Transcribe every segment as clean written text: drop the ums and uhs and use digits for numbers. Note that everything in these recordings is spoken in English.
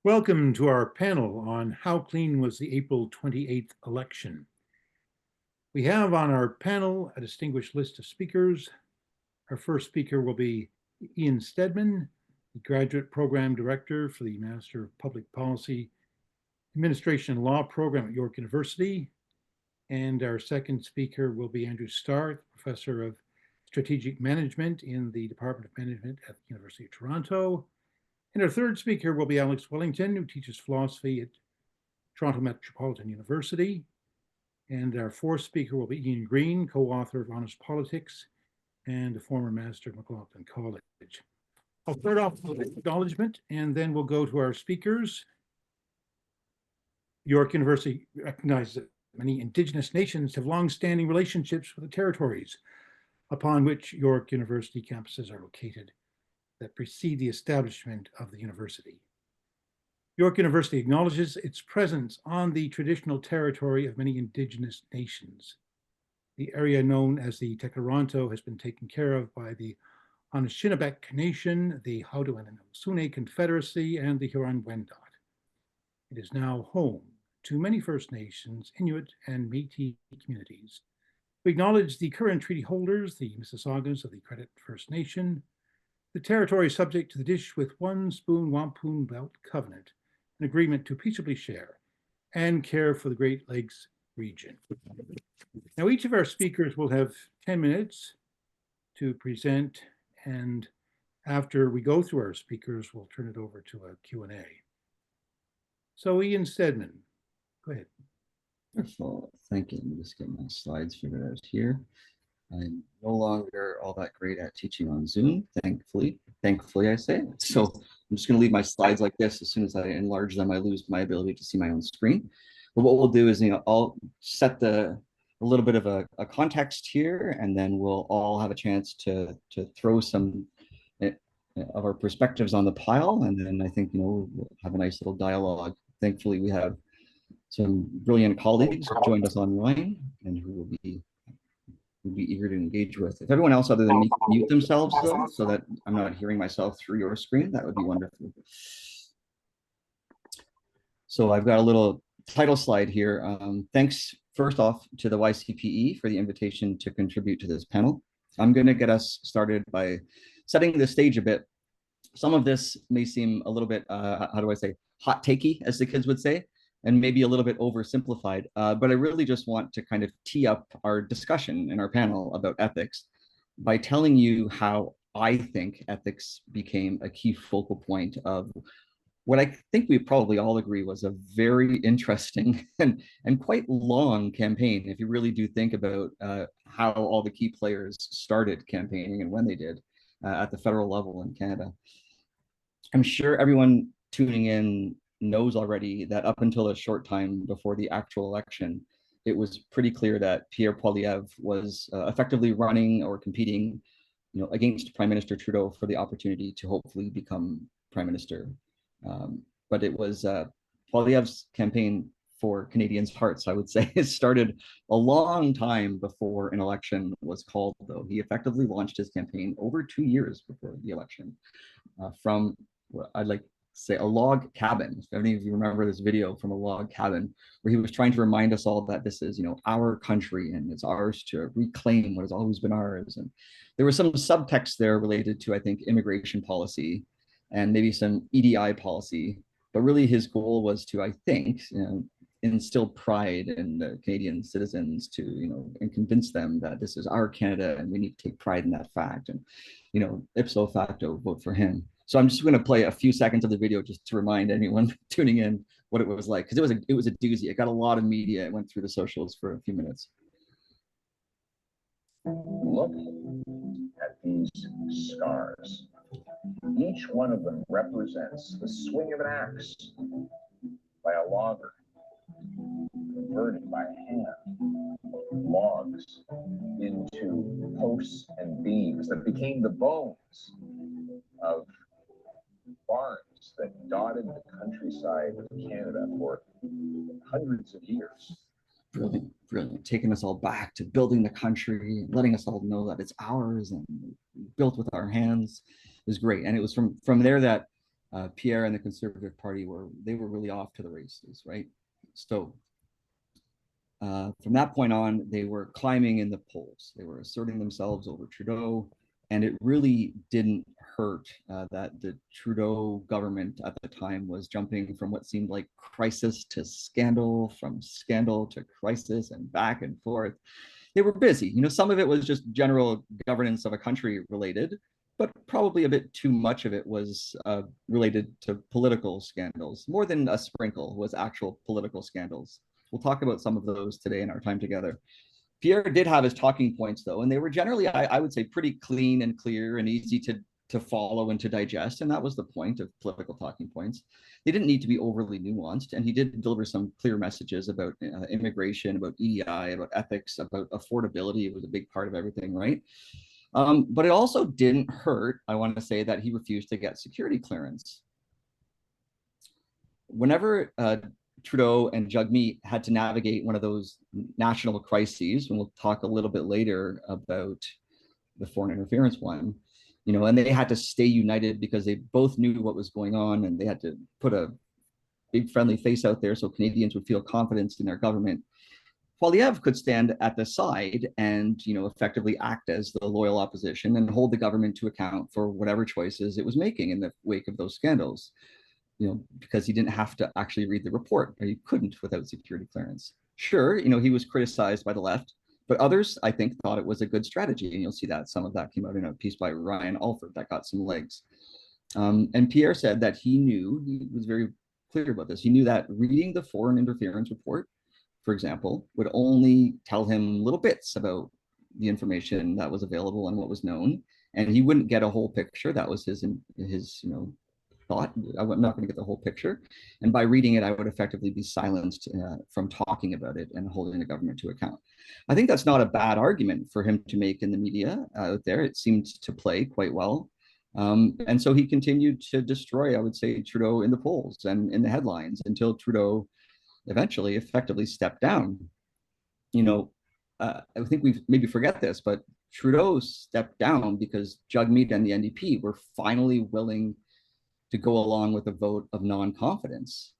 Welcome to our panel on how clean was the April 28th election. We have on our panel a distinguished list of speakers. Our first speaker will be Ian Stedman, the Graduate Program Director for the Master of Public Policy Administration and Law Program at York University. And our second speaker will be Andrew Starr, Professor of Strategic Management in the Department of Management at the University of Toronto. And our third speaker will be Alex Wellington, who teaches philosophy at Toronto Metropolitan University. And our fourth speaker will be Ian Green, co-author of Honest Politics and a former master at McLaughlin College. I'll start off with acknowledgement, and then we'll go to our speakers. York University recognizes that many Indigenous nations have long-standing relationships with the territories upon which York University campuses are located that precede the establishment of the university. York University acknowledges its presence on the traditional territory of many Indigenous nations. The area known as the Tekaronto has been taken care of by the Anishinaabe Nation, the Haudenosaunee Confederacy, and the Huron-Wendat. It is now home to many First Nations, Inuit, and Métis communities. We acknowledge the current treaty holders, the Mississaugas of the Credit First Nation. The territory is subject to the Dish with One Spoon Wampum Belt Covenant, an agreement to peaceably share and care for the Great Lakes region. Now, each of our speakers will have 10 minutes to present, and after we go through our speakers, we'll turn it over to a Q&A. So Ian Stedman, go ahead. Wonderful, thank you. Let me just get my slides figured out here. I'm no longer all that great at teaching on Zoom, thankfully I say. So I'm just going to leave my slides like this. As soon as I enlarge them, I lose my ability to see my own screen. But what we'll do is, I'll set a little bit of a context here, and then we'll all have a chance to throw some of our perspectives on the pile, and then I think we'll have a nice little dialogue. Thankfully, we have some brilliant colleagues who joined us online and who will be eager to engage with. If everyone else other than me can mute themselves, though, so that I'm not hearing myself through your screen, that would be wonderful. So I've got a little title slide here. Thanks, first off, to the YCPE for the invitation to contribute to this panel. I'm going to get us started by setting the stage a bit. Some of this may seem a little bit, how do I say, hot takey, as the kids would say, and maybe a little bit oversimplified, but I really just want to kind of tee up our discussion in our panel about ethics by telling you how I think ethics became a key focal point of what I think we probably all agree was a very interesting and quite long campaign, if you really do think about how all the key players started campaigning and when they did at the federal level in Canada. I'm sure everyone tuning in knows already that up until a short time before the actual election, it was pretty clear that Pierre Poilievre was effectively running or competing, against Prime Minister Trudeau for the opportunity to hopefully become Prime Minister. But it was Poilievre's campaign for Canadians' hearts, I would say. It started a long time before an election was called, though. He effectively launched his campaign over 2 years before the election from what I'd like say a log cabin. If any of you remember this video from a log cabin, where he was trying to remind us all that this is, our country and it's ours to reclaim what has always been ours. And there was some subtext there related to, I think, immigration policy and maybe some EDI policy. But really his goal was to, I think, instill pride in the Canadian citizens to, and convince them that this is our Canada and we need to take pride in that fact. And, ipso facto, vote for him. So I'm just going to play a few seconds of the video just to remind anyone tuning in what it was like, because it was a doozy. It got a lot of media. It went through the socials for a few minutes. Look at these scars. Each one of them represents the swing of an axe by a logger, converting by hand logs into posts and beams that became the bones of farms that dotted the countryside of Canada for hundreds of years. Brilliant, brilliant. Taking us all back to building the country, letting us all know that it's ours and built with our hands is great. And it was from there that Pierre and the Conservative Party were really off to the races, right? So from that point on, they were climbing in the polls. They were asserting themselves over Trudeau, and it really didn't hurt that the Trudeau government at the time was jumping from what seemed like crisis to scandal, from scandal to crisis, and back and forth. They were busy. You know, some of it was just general governance of a country related, but probably a bit too much of it was related to political scandals. More than a sprinkle was actual political scandals. We'll talk about some of those today in our time together. Pierre did have his talking points, though, and they were generally, I would say, pretty clean and clear and easy to follow and to digest. And that was the point of political talking points. They didn't need to be overly nuanced. And he did deliver some clear messages about immigration, about EDI, about ethics, about affordability. It was a big part of everything, right? But it also didn't hurt, I want to say, that he refused to get security clearance. Whenever Trudeau and Jagmeet had to navigate one of those national crises, and we'll talk a little bit later about the foreign interference one, you know, and they had to stay united because they both knew what was going on, and they had to put a big friendly face out there so Canadians would feel confidence in their government. Poilievre could stand at the side and, you know, effectively act as the loyal opposition and hold the government to account for whatever choices it was making in the wake of those scandals. You know, because he didn't have to actually read the report, or he couldn't without security clearance. Sure, you know, he was criticized by the left, but others, I think, thought it was a good strategy. And you'll see that some of that came out in a piece by Ryan Alford that got some legs. And Pierre said that he was very clear about this. He knew that reading the foreign interference report, for example, would only tell him little bits about the information that was available and what was known. And he wouldn't get a whole picture. That was his you know, thought. I'm not going to get the whole picture. And by reading it, I would effectively be silenced from talking about it and holding the government to account. I think that's not a bad argument for him to make in the media out there. It seemed to play quite well. And so he continued to destroy, I would say, Trudeau in the polls and in the headlines until Trudeau eventually effectively stepped down. You know, I think we maybe forget this, but Trudeau stepped down because Jagmeet and the NDP were finally willing to go along with a vote of non-confidence.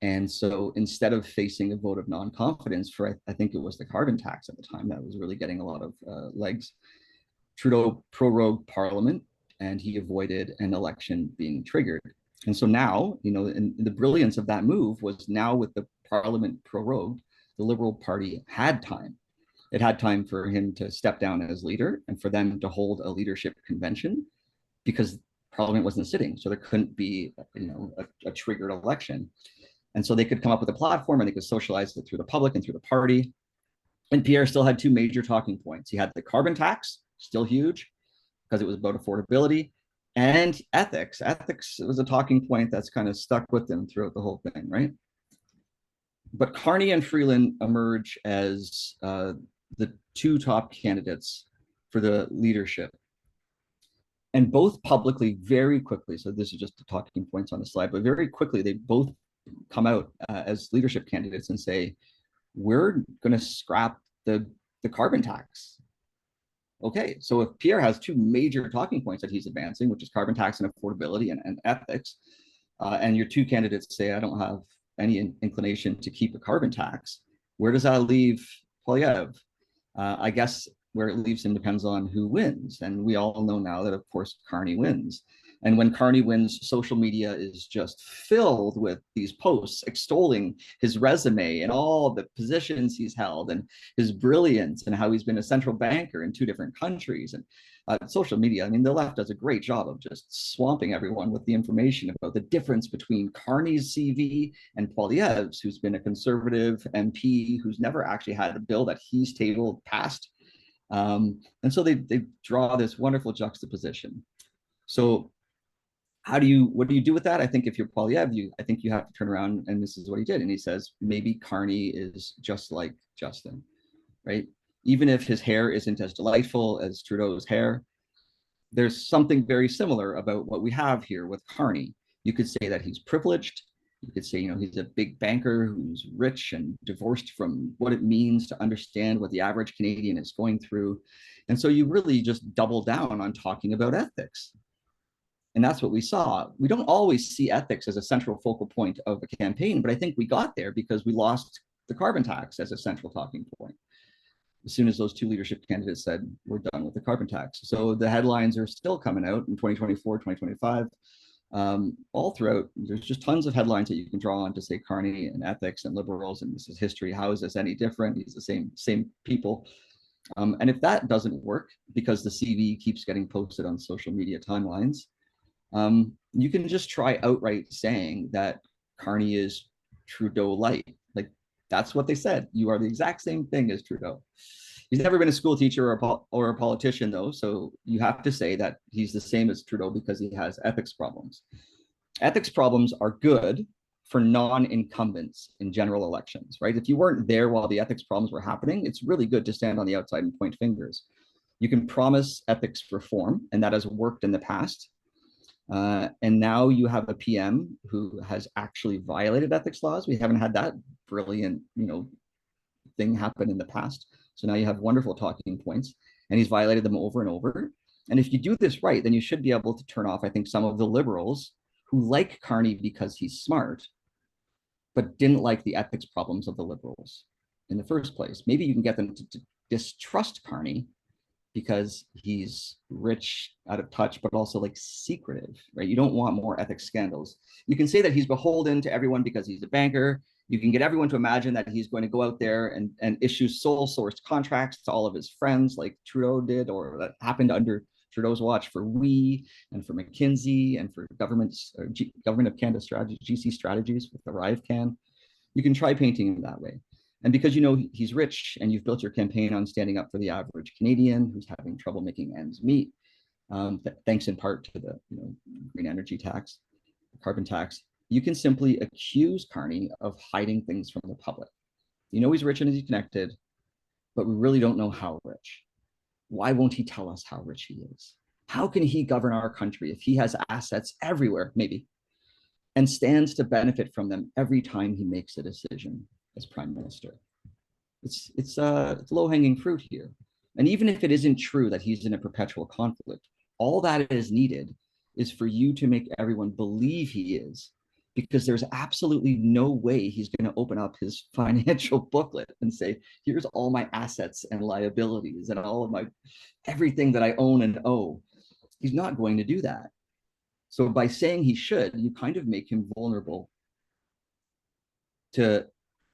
And so instead of facing a vote of non-confidence for, I think it was the carbon tax at the time that was really getting a lot of legs, Trudeau prorogued Parliament and he avoided an election being triggered. And so now, you know, and the brilliance of that move was now with the Parliament prorogued, the Liberal Party had time. It had time for him to step down as leader and for them to hold a leadership convention because Parliament wasn't sitting, so there couldn't be, you know, a triggered election. And so they could come up with a platform and they could socialize it through the public and through the party. And Pierre still had two major talking points. He had the carbon tax, still huge, because it was about affordability, and ethics. Ethics was a talking point that's kind of stuck with them throughout the whole thing, right? But Carney and Freeland emerge as the two top candidates for the leadership. And both publicly, very quickly, so this is just the talking points on the slide, but very quickly, they both come out as leadership candidates and say, we're going to scrap the carbon tax. Okay, so if Pierre has two major talking points that he's advancing, which is carbon tax and affordability and ethics, and your two candidates say, I don't have any inclination to keep a carbon tax, where does that leave Poilievre? I guess where it leaves him depends on who wins. And we all know now that, of course, Carney wins. And when Carney wins, social media is just filled with these posts extolling his resume and all the positions he's held and his brilliance and how he's been a central banker in two different countries. And social media, I mean, the left does a great job of just swamping everyone with the information about the difference between Carney's CV and Poilievre's, who's been a conservative MP who's never actually had a bill that he's tabled passed. And so they draw this wonderful juxtaposition. So what do you do with that? I think if you're Poilievre, I think you have to turn around, and this is what he did. And he says, maybe Carney is just like Justin, right? Even if his hair isn't as delightful as Trudeau's hair, there's something very similar about what we have here with Carney. You could say that he's privileged. You could say, you know, he's a big banker who's rich and divorced from what it means to understand what the average Canadian is going through. And so you really just double down on talking about ethics. And that's what we saw. We don't always see ethics as a central focal point of a campaign, but I think we got there because we lost the carbon tax as a central talking point. As soon as those two leadership candidates said, we're done with the carbon tax. So the headlines are still coming out in 2024, 2025. All throughout, there's just tons of headlines that you can draw on to say Carney and ethics and liberals, and this is history. How is this any different? He's the same people. And if that doesn't work because the CV keeps getting posted on social media timelines, you can just try outright saying that Carney is Trudeau light. Like, that's what they said. You are the exact same thing as Trudeau. He's never been a school teacher or a politician, though, so you have to say that he's the same as Trudeau because he has ethics problems. Ethics problems are good for non-incumbents in general elections, right? If you weren't there while the ethics problems were happening, it's really good to stand on the outside and point fingers. You can promise ethics reform, and that has worked in the past. And now you have a PM who has actually violated ethics laws. We haven't had that brilliant, thing happen in the past. So now you have wonderful talking points, and he's violated them over and over. And if you do this right, then you should be able to turn off, I think, some of the liberals who like Carney because he's smart, but didn't like the ethics problems of the liberals in the first place. Maybe you can get them to distrust Carney because he's rich, out of touch, but also like secretive, right? You don't want more ethics scandals. You can say that he's beholden to everyone because he's a banker. You can get everyone to imagine that he's going to go out there and issue sole source contracts to all of his friends like Trudeau did, or that happened under Trudeau's watch for WE and for McKinsey and for Government of Canada GC strategies with the ArriveCan. You can try painting him that way. And because he's rich and you've built your campaign on standing up for the average Canadian who's having trouble making ends meet, thanks in part to the green energy tax, carbon tax, you can simply accuse Carney of hiding things from the public. He's rich and he's connected, but we really don't know how rich. Why won't he tell us how rich he is? How can he govern our country if he has assets everywhere, maybe, and stands to benefit from them every time he makes a decision as prime minister? It's low-hanging fruit here. And even if it isn't true that he's in a perpetual conflict, all that is needed is for you to make everyone believe he is, because there's absolutely no way he's going to open up his financial booklet and say, here's all my assets and liabilities and all of everything that I own and owe. He's not going to do that. So by saying he should, you kind of make him vulnerable to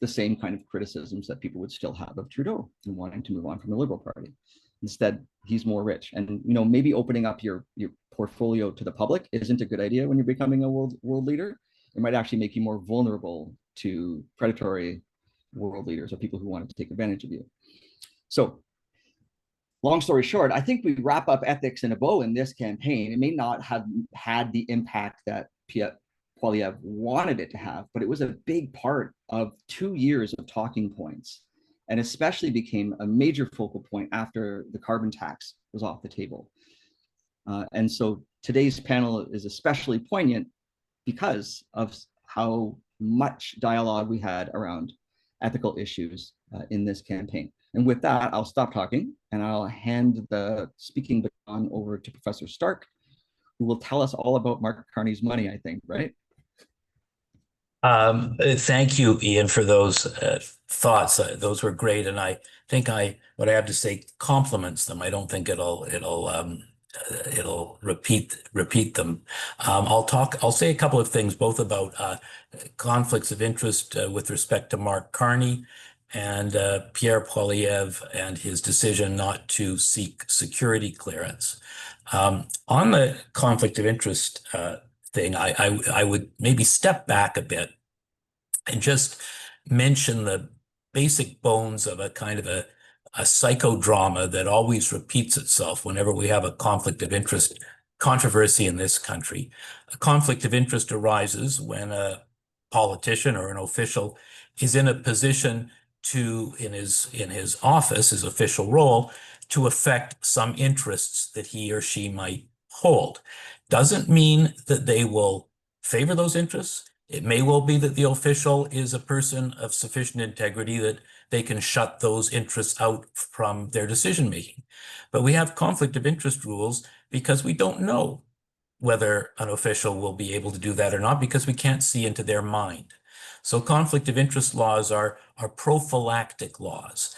the same kind of criticisms that people would still have of Trudeau and wanting to move on from the Liberal Party. Instead, he's more rich. And maybe opening up your portfolio to the public isn't a good idea when you're becoming a world leader. It might actually make you more vulnerable to predatory world leaders or people who want to take advantage of you. So long story short, I think we wrap up ethics in a bow in this campaign. It may not have had the impact that Poilievre wanted it to have, but it was a big part of 2 years of talking points, and especially became a major focal point after the carbon tax was off the table. And so today's panel is especially poignant because of how much dialogue we had around ethical issues in this campaign. And with that, I'll stop talking and I'll hand the speaking baton over to Professor Stark, who will tell us all about Mark Carney's money, I think, right? Thank you, Ian, for those thoughts. Those were great, and I think what I have to say compliments them. I don't think it'll repeat them. I'll say a couple of things, both about conflicts of interest with respect to Mark Carney and Pierre Poilievre and his decision not to seek security clearance. On the conflict of interest thing, I would maybe step back a bit and just mention the basic bones of a kind of a psychodrama that always repeats itself whenever we have a conflict of interest controversy in this country. A conflict of interest arises when a politician or an official is in a position to, in his office, his official role, to affect some interests that he or she might hold. Doesn't mean that they will favor those interests. It may well be that the official is a person of sufficient integrity that they can shut those interests out from their decision-making. But we have conflict of interest rules because we don't know whether an official will be able to do that or not, because we can't see into their mind. So conflict of interest laws are prophylactic laws.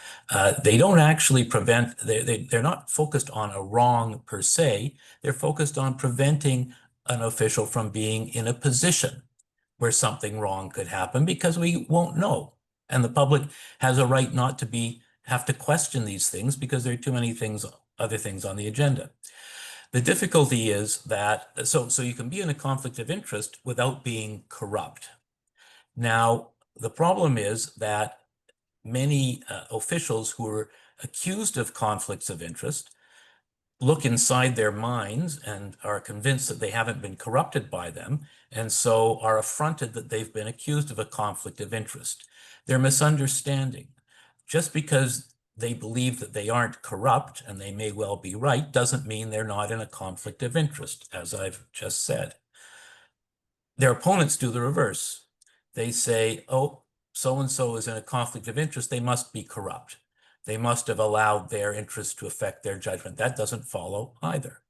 They don't actually prevent, they're not focused on a wrong per se. They're focused on preventing an official from being in a position where something wrong could happen, because we won't know. And the public has a right not to have to question these things, because there are too many other things on the agenda. The difficulty is that, so you can be in a conflict of interest without being corrupt. Now, the problem is that many officials who are accused of conflicts of interest look inside their minds and are convinced that they haven't been corrupted by them, and so are affronted that they've been accused of a conflict of interest. They're misunderstanding. Just because they believe that they aren't corrupt, and they may well be right, doesn't mean they're not in a conflict of interest, as I've just said. Their opponents do the reverse. They say, oh, so-and-so is in a conflict of interest, they must be corrupt. They must have allowed their interest to affect their judgment. That doesn't follow either.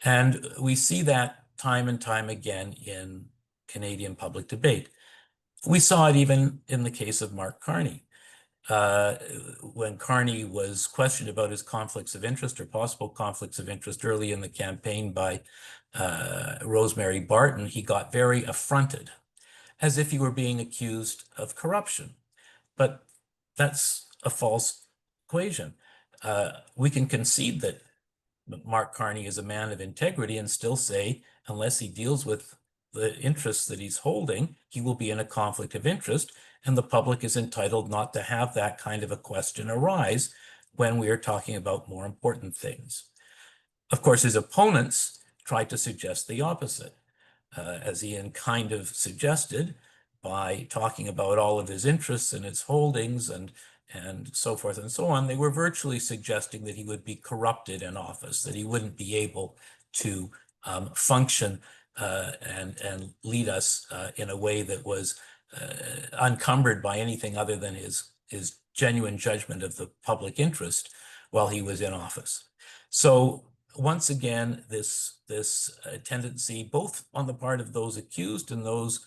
And we see that time and time again in Canadian public debate. We saw it even in the case of Mark Carney. When Carney was questioned about his conflicts of interest or possible conflicts of interest early in the campaign by Rosemary Barton, he got very affronted, as if he were being accused of corruption. But that's a false equation. We can concede that Mark Carney is a man of integrity and still say, unless he deals with the interests that he's holding, he will be in a conflict of interest, and the public is entitled not to have that kind of a question arise when we are talking about more important things. Of course, his opponents try to suggest the opposite, as Ian kind of suggested, by talking about all of his interests and his holdings and so forth and so on. They were virtually suggesting that he would be corrupted in office, that he wouldn't be able to function and lead us in a way that was uncumbered by anything other than his genuine judgment of the public interest while he was in office. So once again, this tendency, both on the part of those accused and those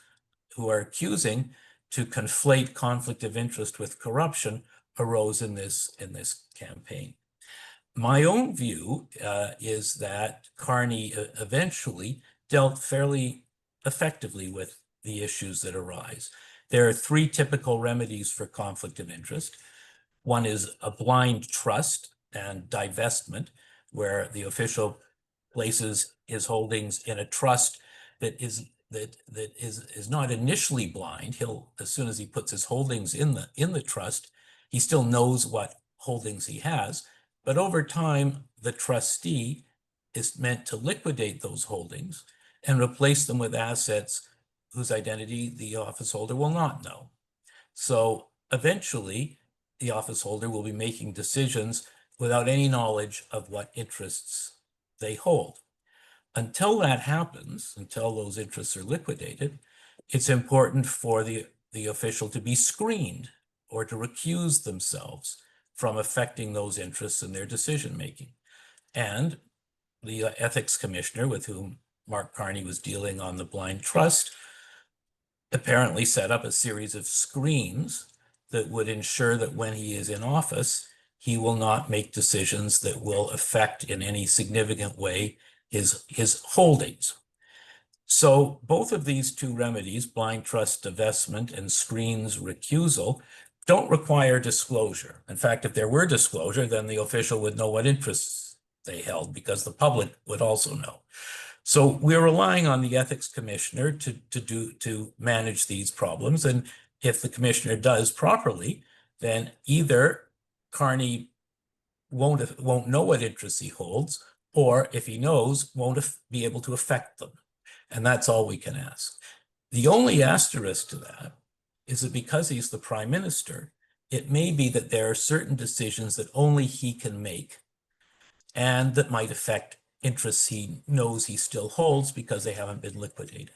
who are accusing, to conflate conflict of interest with corruption arose in this campaign. My own view is that Carney eventually dealt fairly effectively with the issues that arise. There are three typical remedies for conflict of interest. One is a blind trust and divestment, where the official places his holdings in a trust that is not initially blind. He'll, as soon as he puts his holdings in the trust, he still knows what holdings he has. But over time, the trustee is meant to liquidate those holdings and replace them with assets whose identity the office holder will not know. So eventually, the office holder will be making decisions without any knowledge of what interests they hold. Until that happens, until those interests are liquidated, it's important for the official to be screened or to recuse themselves from affecting those interests in their decision-making. And the ethics commissioner, with whom Mark Carney was dealing on the blind trust, apparently set up a series of screens that would ensure that when he is in office, he will not make decisions that will affect in any significant way his holdings. So both of these two remedies, blind trust divestment and screens recusal, don't require disclosure. In fact, if there were disclosure, then the official would know what interests they held, because the public would also know. So we're relying on the ethics commissioner to manage these problems. And if the commissioner does properly, then either Carney won't know what interests he holds, or if he knows, won't be able to affect them. And that's all we can ask. The only asterisk to that is that because he's the prime minister, it may be that there are certain decisions that only he can make and that might affect interests he knows he still holds because they haven't been liquidated.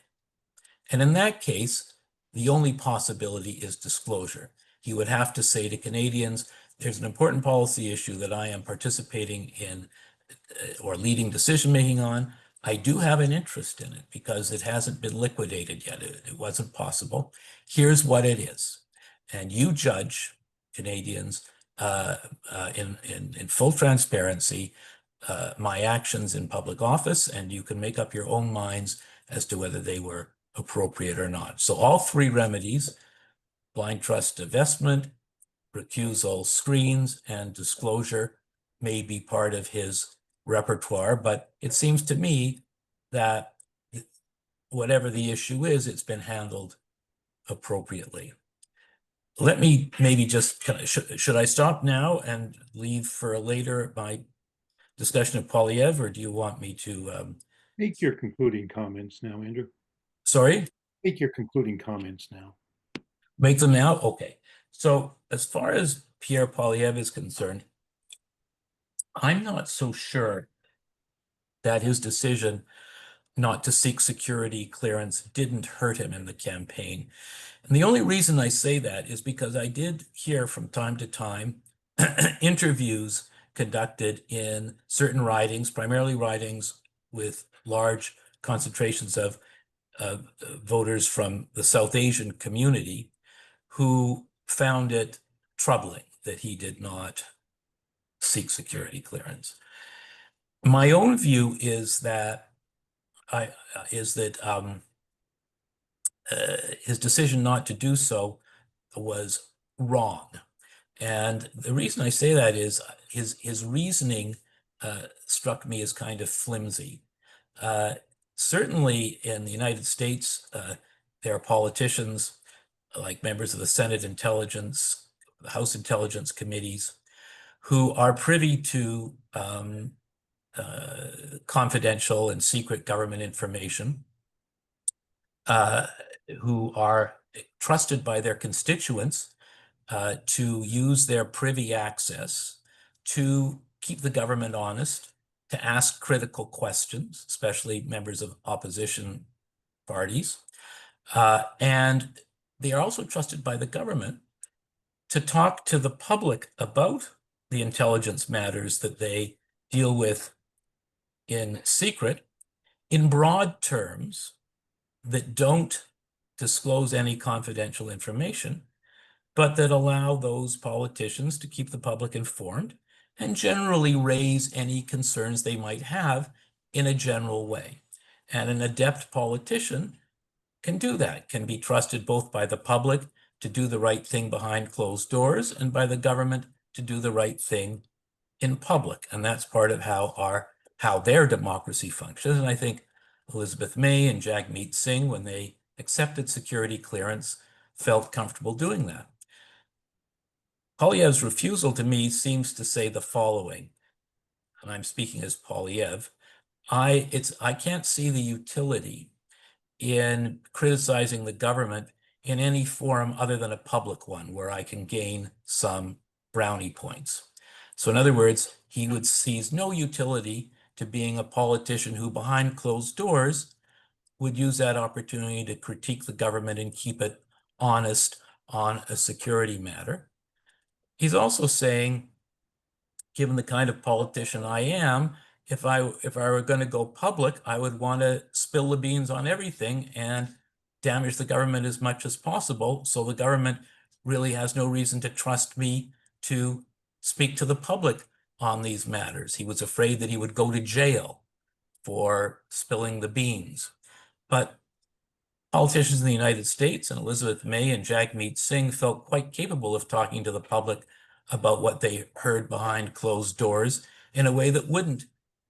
And in that case, the only possibility is disclosure. He would have to say to Canadians, there's an important policy issue that I am participating in or leading decision-making on. I do have an interest in it because it hasn't been liquidated yet. It wasn't possible. Here's what it is. And you judge, Canadians, in full transparency, my actions in public office, and you can make up your own minds as to whether they were appropriate or not. So all three remedies, blind trust divestment, recusal screens, and disclosure, may be part of his repertoire, but it seems to me that whatever the issue is, it's been handled appropriately. Let me maybe just, should I stop now and leave for later my discussion of Polyev, or do you want me to? Make your concluding comments now, Andrew. Sorry? Make your concluding comments now. Make them now? Okay. So as far as Pierre Polyev is concerned, I'm not so sure that his decision not to seek security clearance didn't hurt him in the campaign. And the only reason I say that is because I did hear from time to time interviews conducted in certain ridings, primarily ridings with large concentrations of voters from the South Asian community, who found it troubling that he did not seek security clearance. My own view is that his decision not to do so was wrong. And the reason I say that is his reasoning struck me as kind of flimsy. Certainly in the United States, there are politicians like members of the Senate Intelligence, the House Intelligence Committees, who are privy to confidential and secret government information, who are trusted by their constituents to use their privy access to keep the government honest, to ask critical questions, especially members of opposition parties. And they are also trusted by the government to talk to the public about the intelligence matters that they deal with in secret in broad terms that don't disclose any confidential information, but that allow those politicians to keep the public informed and generally raise any concerns they might have in a general way. And an adept politician can do that, can be trusted both by the public to do the right thing behind closed doors and by the government to do the right thing in public. And that's part of how their democracy functions. And I think Elizabeth May and Jagmeet Singh, when they accepted security clearance, felt comfortable doing that. Polyev's refusal to me seems to say the following, and I'm speaking as Polyev. I can't see the utility in criticizing the government in any forum other than a public one where I can gain some brownie points. So in other words, he sees no utility to being a politician who behind closed doors would use that opportunity to critique the government and keep it honest on a security matter. He's also saying, given the kind of politician I am, if I were going to go public, I would want to spill the beans on everything and damage the government as much as possible. So the government really has no reason to trust me to speak to the public on these matters. He was afraid that he would go to jail for spilling the beans. But politicians in the United States, and Elizabeth May and Jagmeet Singh, felt quite capable of talking to the public about what they heard behind closed doors in a way that wouldn't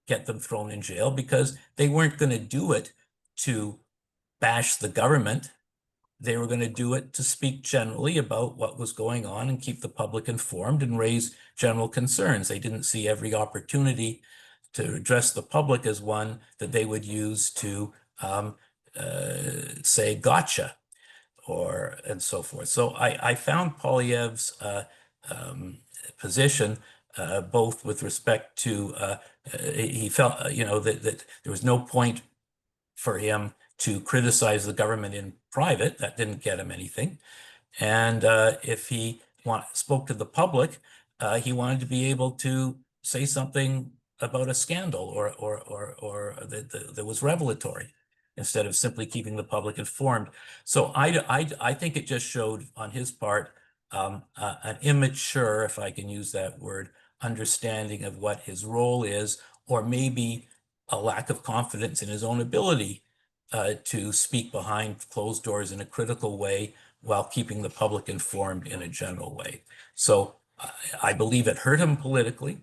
get them thrown in jail, because they weren't going to do it to bash the government. They were going to do it to speak generally about what was going on and keep the public informed and raise general concerns. They didn't see every opportunity to address the public as one that they would use to say gotcha and so forth. So I found Polyev's position both with respect to he felt that there was no point for him to criticize the government in private. That didn't get him anything. And if he spoke to the public, he wanted to be able to say something a scandal or that was revelatory, instead of simply keeping the public informed. So I think it just showed on his part an immature, if I can use that word, understanding of what his role is, or maybe a lack of confidence in his own ability to speak behind closed doors in a critical way while keeping the public informed in a general way. So I believe it hurt him politically,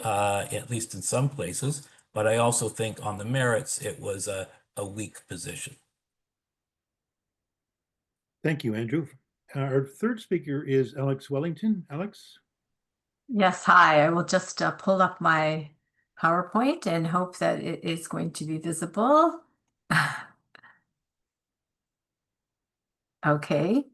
at least in some places, but I also think on the merits, it was a weak position. Thank you, Andrew. Our third speaker is Alex Wellington. Alex? Yes, hi. I will just pull up my PowerPoint and hope that it is going to be visible. Okay.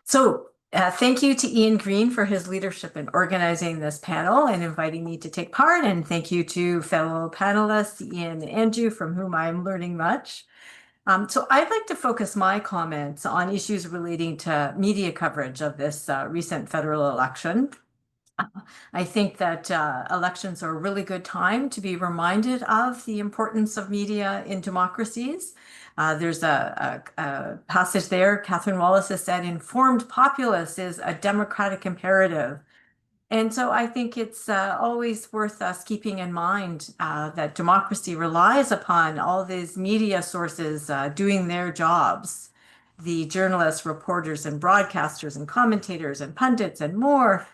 So thank you to Ian Green for his leadership in organizing this panel and inviting me to take part. And thank you to fellow panelists, Ian and Andrew, from whom I'm learning much. So I'd like to focus my comments on issues relating to media coverage of this recent federal election. I think that elections are a really good time to be reminded of the importance of media in democracies. There's a passage there, Catherine Wallace has said, informed populace is a democratic imperative. And so I think it's always worth us keeping in mind that democracy relies upon all these media sources doing their jobs. The journalists, reporters, and broadcasters, and commentators, and pundits, and more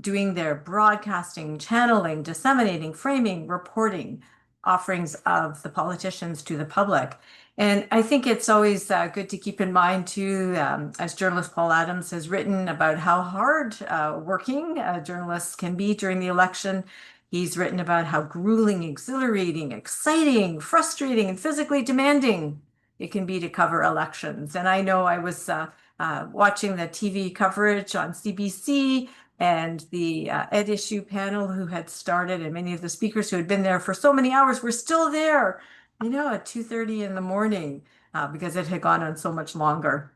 doing their broadcasting, channeling, disseminating, framing, reporting, offerings of the politicians to the public. And I think it's always good to keep in mind, too, as journalist Paul Adams has written about how hard working journalists can be during the election. He's written about how grueling, exhilarating, exciting, frustrating, and physically demanding it can be to cover elections. And I know I was watching the TV coverage on CBC, and the Ed Issue panel who had started, and many of the speakers who had been there for so many hours were still there, you know, at 2:30 in the morning, because it had gone on so much longer.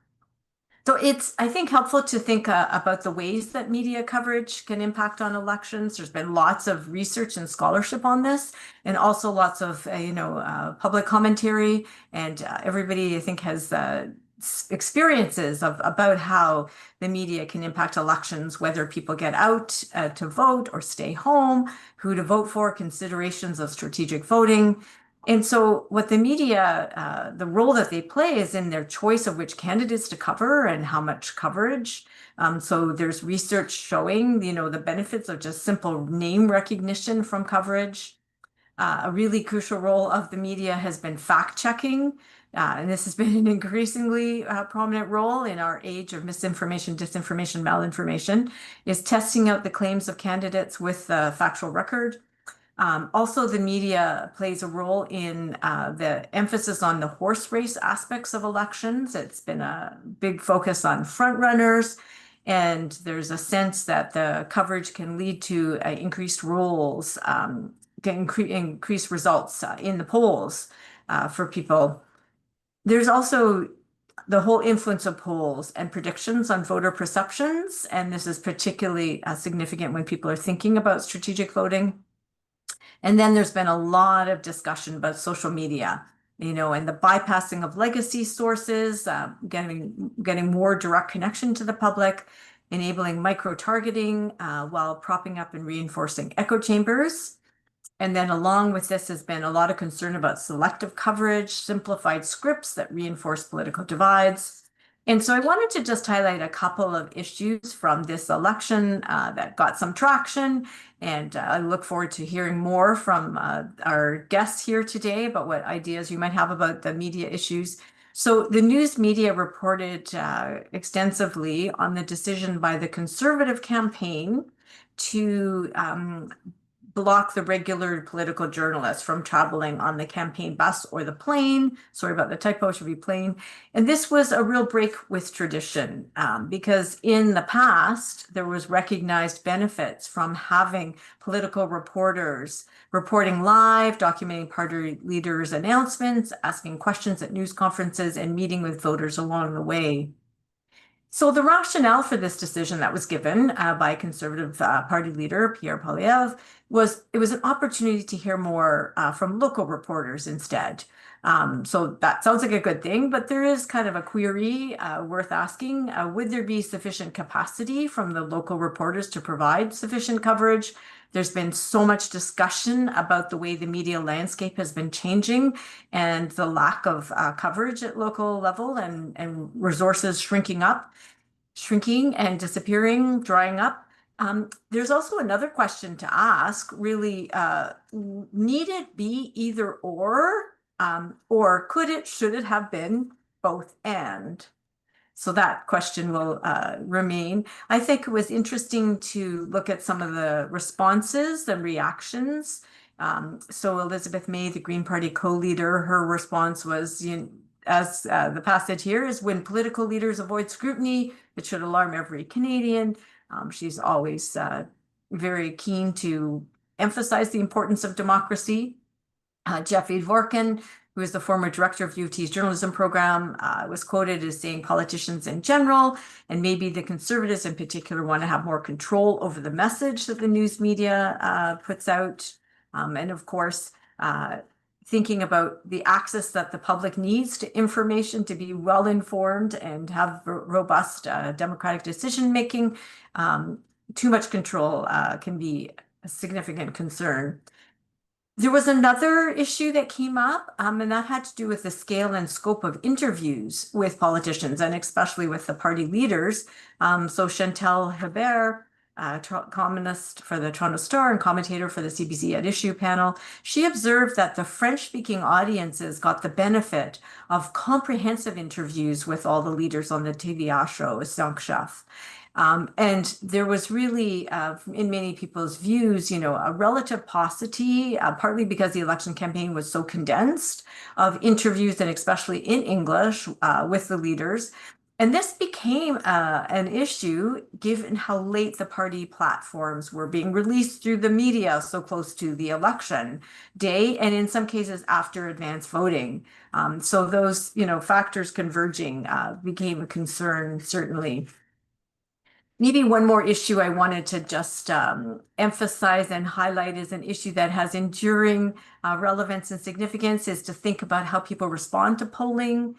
So it's, I think, helpful to think about the ways that media coverage can impact on elections. There's been lots of research and scholarship on this, and also lots of, public commentary, and everybody, I think, has experiences about how the media can impact elections, whether people get out to vote or stay home, who to vote for, considerations of strategic voting. And so what the media, the role that they play is in their choice of which candidates to cover and how much coverage. So there's research showing, the benefits of just simple name recognition from coverage. A really crucial role of the media has been fact-checking. And this has been an increasingly prominent role in our age of misinformation, disinformation, malinformation, is testing out the claims of candidates with the factual record. Also, the media plays a role in the emphasis on the horse race aspects of elections. It's been a big focus on frontrunners, and there's a sense that the coverage can lead to increased rolls, can increase results in the polls for people. There's also the whole influence of polls and predictions on voter perceptions, and this is particularly significant when people are thinking about strategic voting. And then there's been a lot of discussion about social media, and the bypassing of legacy sources, getting more direct connection to the public, enabling micro-targeting while propping up and reinforcing echo chambers. And then along with this has been a lot of concern about selective coverage, simplified scripts that reinforce political divides. And so I wanted to just highlight a couple of issues from this election that got some traction. And I look forward to hearing more from our guests here today about what ideas you might have about the media issues. So the news media reported extensively on the decision by the Conservative campaign to block the regular political journalists from traveling on the campaign bus or the plane. Sorry about the typo, it should be plane. And this was a real break with tradition because in the past, there was recognized benefits from having political reporters reporting live, documenting party leaders' announcements, asking questions at news conferences, and meeting with voters along the way. So the rationale for this decision that was given by Conservative Party leader Pierre Poilievre was it was an opportunity to hear more from local reporters instead. So that sounds like a good thing, but there is kind of a query worth asking. Would there be sufficient capacity from the local reporters to provide sufficient coverage? There's been so much discussion about the way the media landscape has been changing and the lack of coverage at local level and resources shrinking and disappearing, drying up. There's also another question to ask, really, need it be either or should it have been both and? So that question will remain. I think it was interesting to look at some of the responses and reactions. So Elizabeth May, the Green Party co-leader, her response was, as the passage here is, when political leaders avoid scrutiny, it should alarm every Canadian. She's always very keen to emphasize the importance of democracy. Jeffrey Dvorkin, who is the former director of UT's journalism program, was quoted as saying politicians in general, and maybe the Conservatives in particular, want to have more control over the message that the news media puts out. And of course, thinking about the access that the public needs to information to be well informed and have robust democratic decision making. Too much control can be a significant concern. There was another issue that came up, and that had to do with the scale and scope of interviews with politicians, and especially with the party leaders. So Chantal Hebert, columnist for the Toronto Star and commentator for the CBC at Issue panel, she observed that the French-speaking audiences got the benefit of comprehensive interviews with all the leaders on the TVA show, Cinq Chefs. And there was really, in many people's views, a relative paucity, partly because the election campaign was so condensed, of interviews, and especially in English, with the leaders. And this became an issue given how late the party platforms were being released through the media so close to the election day, and in some cases after advance voting. So those, factors converging became a concern, certainly. Maybe one more issue I wanted to just emphasize and highlight is an issue that has enduring relevance and significance, is to think about how people respond to polling.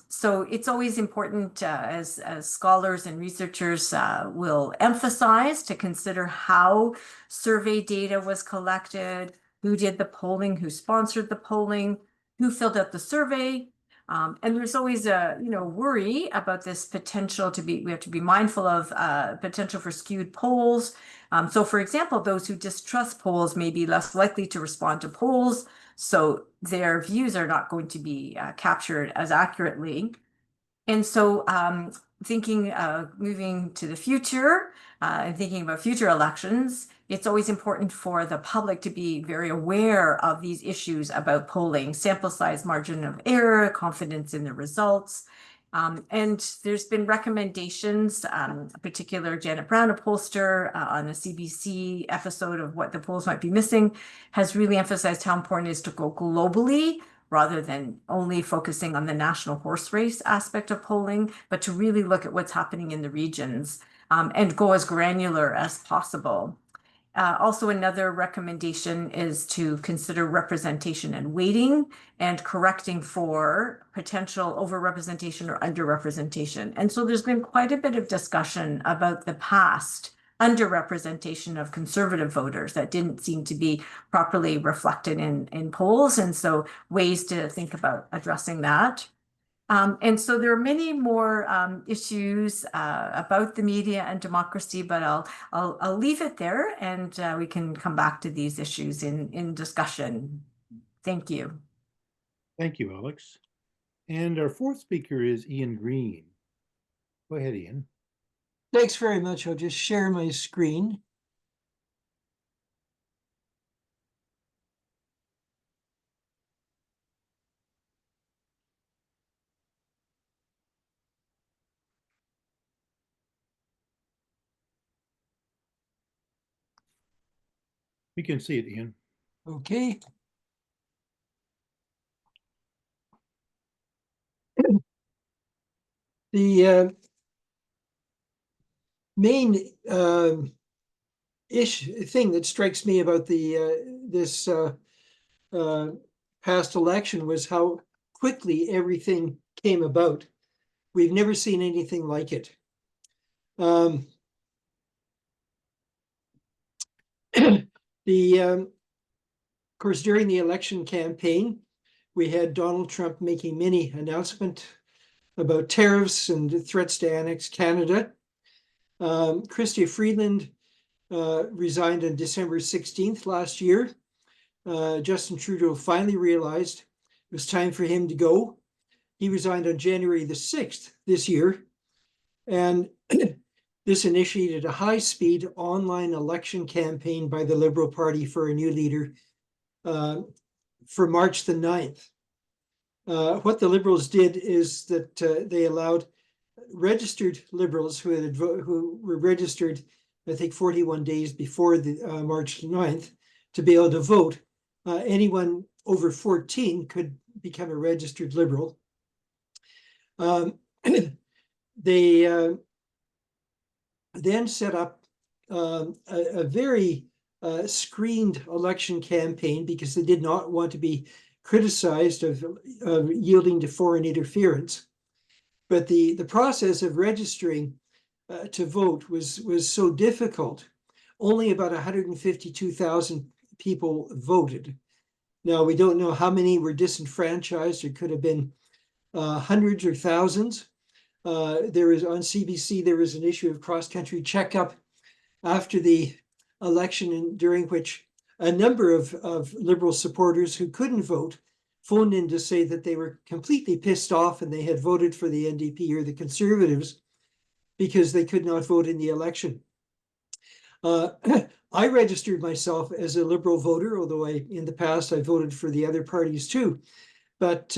So it's always important, as scholars and researchers will emphasize, to consider how survey data was collected, who did the polling, who sponsored the polling, who filled out the survey. And there's always a worry about this potential we have to be mindful of potential for skewed polls. So for example, those who distrust polls may be less likely to respond to polls, so their views are not going to be captured as accurately. And so moving to the future and thinking about future elections, it's always important for the public to be very aware of these issues about polling, sample size, margin of error, confidence in the results. And there's been recommendations, in particular Janet Brown, a pollster on a CBC episode of What the Polls Might Be Missing, has really emphasized how important it is to go globally rather than only focusing on the national horse race aspect of polling, but to really look at what's happening in the regions and go as granular as possible. Also, another recommendation is to consider representation and weighting and correcting for potential overrepresentation or underrepresentation. And so there's been quite a bit of discussion about the past underrepresentation of Conservative voters that didn't seem to be properly reflected in polls. And so ways to think about addressing that. And so there are many more issues about the media and democracy, but I'll leave it there, and we can come back to these issues in discussion. Thank you. Thank you, Alex. And our fourth speaker is Ian Green. Go ahead, Ian. Thanks very much. I'll just share my screen. We can see it, Ian. Okay. The main thing that strikes me about this past election was how quickly everything came about. We've never seen anything like it. Of course, during the election campaign, we had Donald Trump making many announcements about tariffs and threats to annex Canada. Chrystia Freeland resigned on December 16th last year. Justin Trudeau finally realized it was time for him to go. He resigned on January the 6th this year. And this initiated a high-speed online election campaign by the Liberal Party for a new leader for March the 9th. What the Liberals did is that they allowed registered Liberals who were registered, I think, 41 days before the March 9th to be able to vote. Anyone over 14 could become a registered Liberal. They then set up a very screened election campaign because they did not want to be criticized of yielding to foreign interference. But the process of registering to vote was so difficult. Only about 152,000 people voted. Now, we don't know how many were disenfranchised. It could have been hundreds or thousands. There was on CBC, there was an issue of cross-country checkup after the election, during which a number of Liberal supporters who couldn't vote phoned in to say that they were completely pissed off and they had voted for the NDP or the Conservatives because they could not vote in the election. I registered myself as a Liberal voter, although in the past I voted for the other parties too. But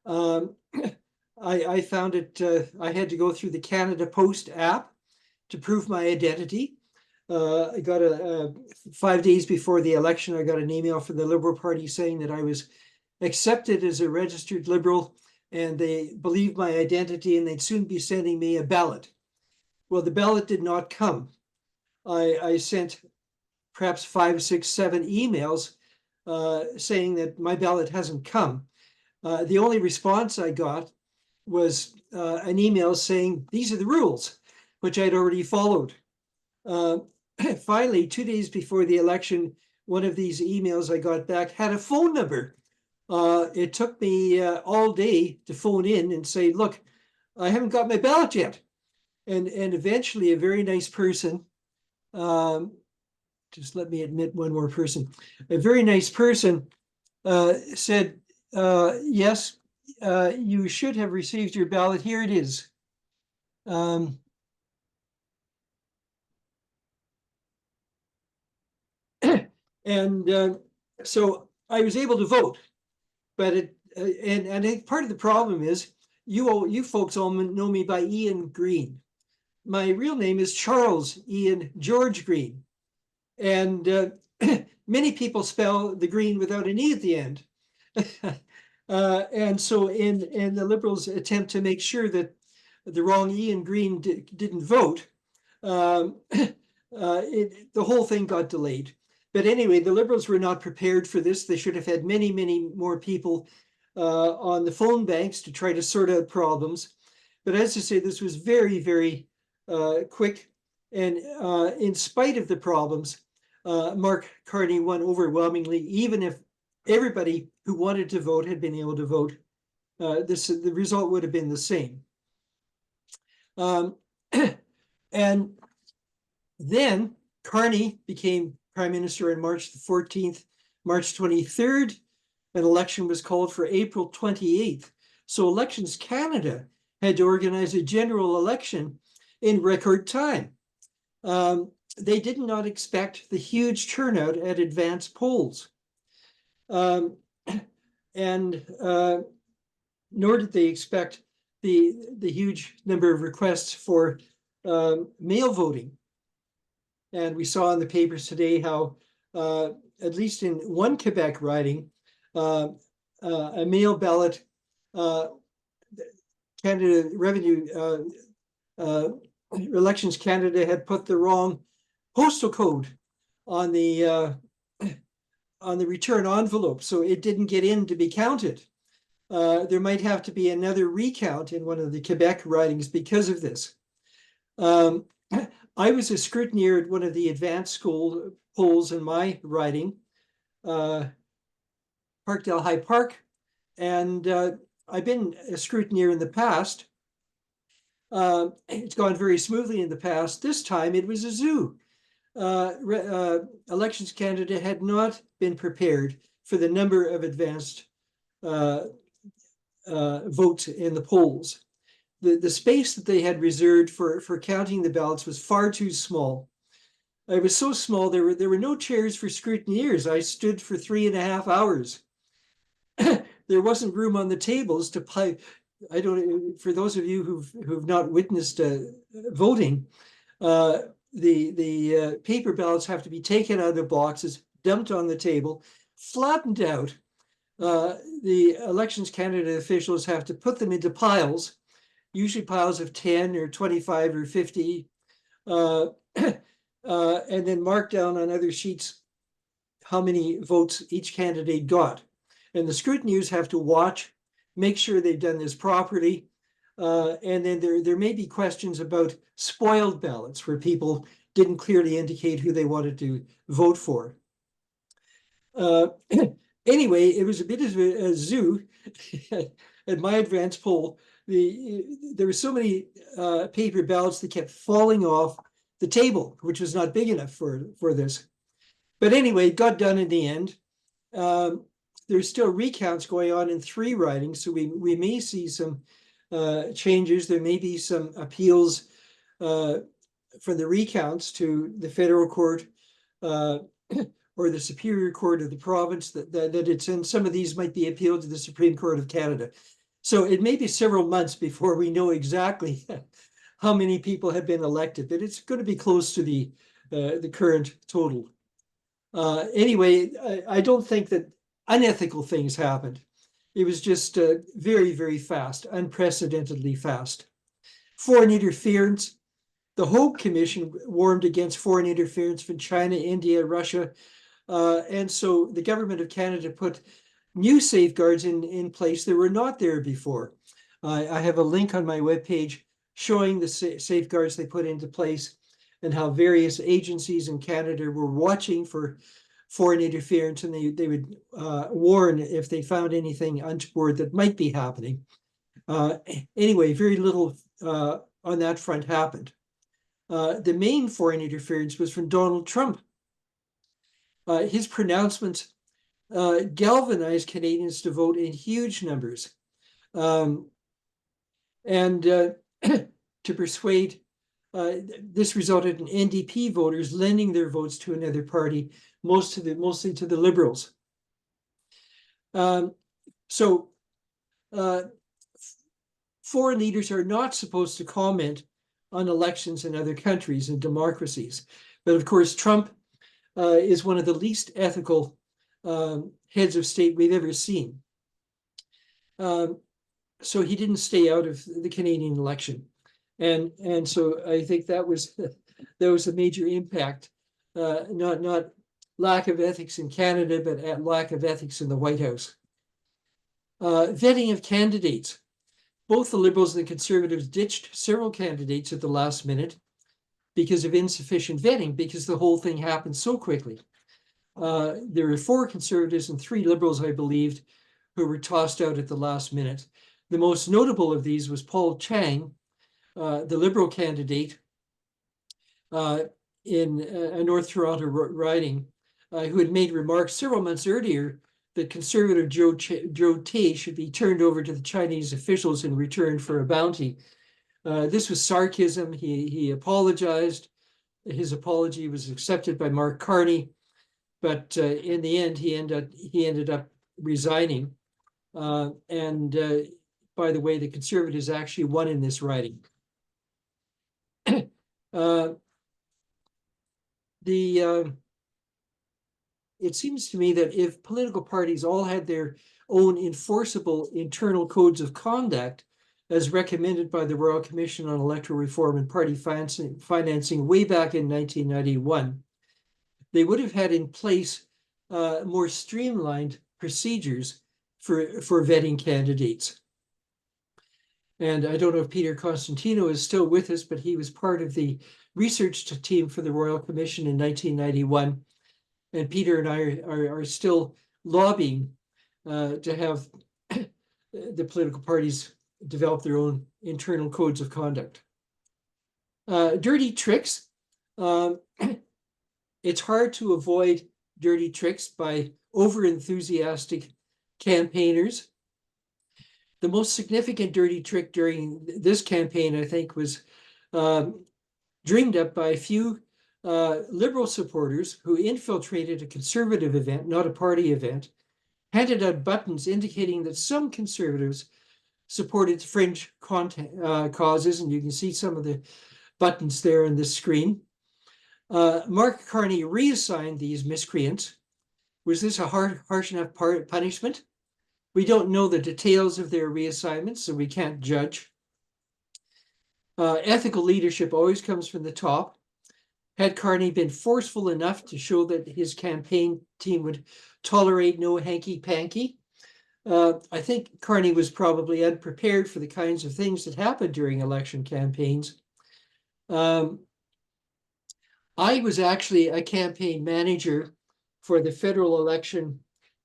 I found it, I had to go through the Canada Post app to prove my identity. I got 5 days before the election, I got an email from the Liberal Party saying that I was accepted as a registered Liberal and they believed my identity and they'd soon be sending me a ballot. Well, the ballot did not come. I sent perhaps 5, 6, 7 emails saying that my ballot hasn't come. The only response I got was an email saying, these are the rules, which I'd already followed. Finally, 2 days before the election, one of these emails I got back had a phone number. It took me all day to phone in and say, look, I haven't got my ballot yet. And eventually a very nice person, just let me admit one more person, a very nice person said, yes, you should have received your ballot. Here it is. So I was able to vote, but and I think part of the problem is you folks all know me by Ian Green. My real name is Charles Ian George Green, and many people spell the Green without an E at the end. And so in the Liberals' attempt to make sure that the wrong Ian Green didn't vote, the whole thing got delayed. But anyway, the Liberals were not prepared for this. They should have had many, many more people on the phone banks to try to sort out problems. But as I say, this was very, very quick. And in spite of the problems, Mark Carney won overwhelmingly, even if everybody who wanted to vote had been able to vote. The result would have been the same. And then Carney became Prime Minister on March the 14th, March 23rd. An election was called for April 28th. So Elections Canada had to organize a general election in record time. They did not expect the huge turnout at advanced polls. And nor did they expect the huge number of requests for mail voting. And we saw in the papers today how, at least in one Quebec riding, a mail ballot, Canada Revenue Elections Canada had put the wrong postal code on the return envelope, so it didn't get in to be counted. There might have to be another recount in one of the Quebec ridings because of this. I was a scrutineer at one of the advanced school polls in my riding, Parkdale High Park, and I've been a scrutineer in the past. It's gone very smoothly in the past. This time it was a zoo. Elections Canada had not been prepared for the number of advanced votes in the polls. The space that they had reserved for counting the ballots was far too small. It was so small, there were no chairs for scrutineers. I stood for 3.5 hours. There wasn't room on the tables to play. I don't. For those of you who've not witnessed voting, the paper ballots have to be taken out of boxes, dumped on the table, flattened out. The Elections Canada officials have to put them into piles, usually piles of 10 or 25 or 50, and then mark down on other sheets how many votes each candidate got. And the scrutineers have to watch, make sure they've done this properly. And then there may be questions about spoiled ballots where people didn't clearly indicate who they wanted to vote for. Anyway, it was a bit of a zoo. At my advanced poll, there were so many paper ballots that kept falling off the table, which was not big enough for this. But anyway, it got done in the end. There's still recounts going on in 3 ridings, so we may see some changes. There may be some appeals for the recounts to the federal court or the Superior Court of the province that it's in. Some of these might be appealed to the Supreme Court of Canada. So it may be several months before we know exactly how many people have been elected, but it's going to be close to the current total. Anyway, I don't think that unethical things happened. It was just very, very fast, unprecedentedly fast. Foreign interference. The Hope Commission warned against foreign interference from China, India, Russia. And so the government of Canada put new safeguards in place that were not there before. I have a link on my webpage showing the safeguards they put into place and how various agencies in Canada were watching for foreign interference, and they would warn if they found anything untoward that might be happening. Anyway, very little on that front happened. The main foreign interference was from Donald Trump. His pronouncements galvanized Canadians to vote in huge numbers, and to persuade. This resulted in NDP voters lending their votes to another party, mostly to the Liberals. So foreign leaders are not supposed to comment on elections in other countries and democracies. But of course, Trump is one of the least ethical heads of state we've ever seen. So he didn't stay out of the Canadian election. And so I think that was a major impact, not lack of ethics in Canada, but lack of ethics in the White House. Vetting of candidates. Both the Liberals and the Conservatives ditched several candidates at the last minute because of insufficient vetting, because the whole thing happened so quickly. There were 4 Conservatives and 3 Liberals, I believed, who were tossed out at the last minute. The most notable of these was Paul Chang, the Liberal candidate in a North Toronto riding, who had made remarks several months earlier that Conservative Joe Tay should be turned over to the Chinese officials in return for a bounty. This was sarcasm. He apologized. His apology was accepted by Mark Carney, but in the end, he ended up resigning. And by the way, the Conservatives actually won in this riding. It seems to me that if political parties all had their own enforceable internal codes of conduct, as recommended by the Royal Commission on Electoral Reform and Party Financing way back in 1991. They would have had in place more streamlined procedures for vetting candidates. And I don't know if Peter Constantino is still with us, but he was part of the research team for the Royal Commission in 1991. And Peter and I are still lobbying to have the political parties develop their own internal codes of conduct. Dirty tricks. It's hard to avoid dirty tricks by over-enthusiastic campaigners. The most significant dirty trick during this campaign, I think, was dreamed up by a few Liberal supporters who infiltrated a Conservative event, not a party event, handed out buttons indicating that some Conservatives supported fringe causes, and you can see some of the buttons there on the screen. Mark Carney reassigned these miscreants. Was this a harsh enough punishment? We don't know the details of their reassignments, so we can't judge. Ethical leadership always comes from the top. Had Carney been forceful enough to show that his campaign team would tolerate no hanky-panky, I think Carney was probably unprepared for the kinds of things that happen during election campaigns. I was actually a campaign manager for the federal election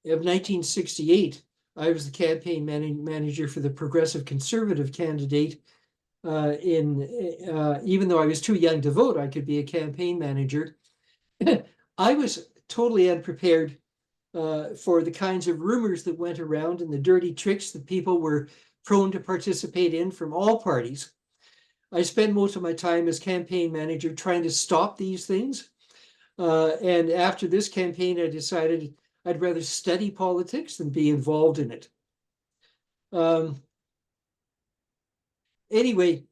of 1968. I was the campaign manager for the Progressive Conservative candidate. Even though I was too young to vote, I could be a campaign manager. I was totally unprepared for the kinds of rumors that went around and the dirty tricks that people were prone to participate in from all parties. I spent most of my time as campaign manager trying to stop these things. And after this campaign, I decided I'd rather study politics than be involved in it. Anyway,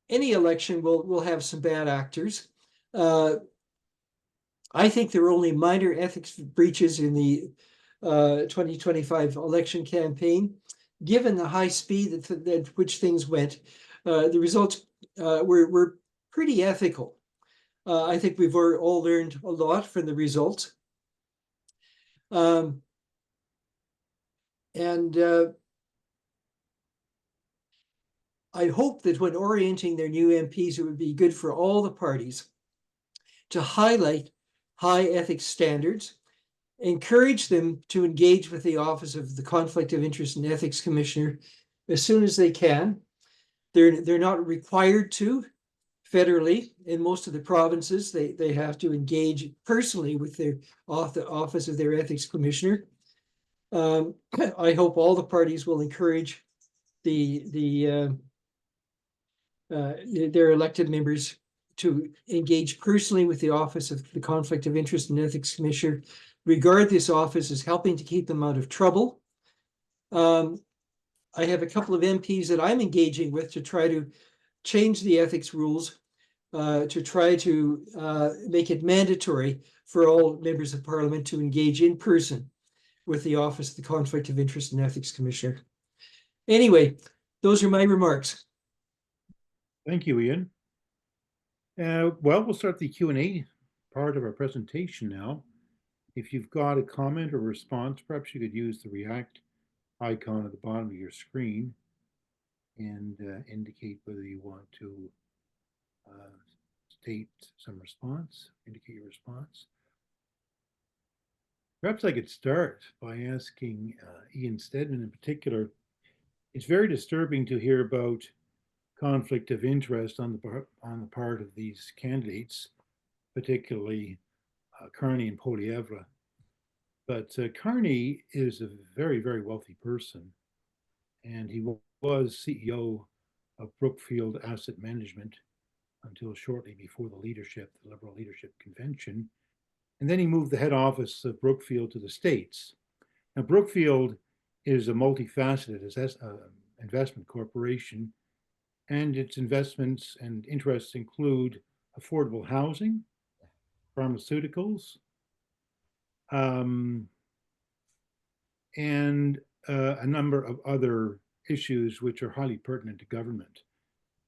any election will have some bad actors. I think there were only minor ethics breaches in the 2025 election campaign. Given the high speed at which things went, the results were pretty ethical. I think we've all learned a lot from the results. I hope that when orienting their new MPs, it would be good for all the parties to highlight high ethics standards, encourage them to engage with the Office of the Conflict of Interest and Ethics Commissioner as soon as they can. They're not required to federally. In most of the provinces, they have to engage personally with the Office of their Ethics Commissioner. I hope all the parties will encourage their elected members to engage personally with the Office of the Conflict of Interest and Ethics Commissioner, regard this office as helping to keep them out of trouble. I have a couple of MPs that I'm engaging with to try to change the ethics rules, to try to make it mandatory for all members of Parliament to engage in person with the Office of the Conflict of Interest and Ethics Commissioner. Anyway, those are my remarks. Thank you, Ian. Well, we'll start the Q&A part of our presentation now. If you've got a comment or response, perhaps you could use the React icon at the bottom of your screen and indicate whether you want to state some response, indicate your response. Perhaps I could start by asking Ian Stedman in particular. It's very disturbing to hear about conflict of interest on the part of these candidates, particularly Carney and Poilievre. But Carney is a very, very wealthy person, and he was CEO of Brookfield Asset Management until shortly before the Liberal Leadership Convention. And then he moved the head office of Brookfield to the States. Now, Brookfield is a multifaceted investment corporation, and its investments and interests include affordable housing, pharmaceuticals, and a number of other issues which are highly pertinent to government.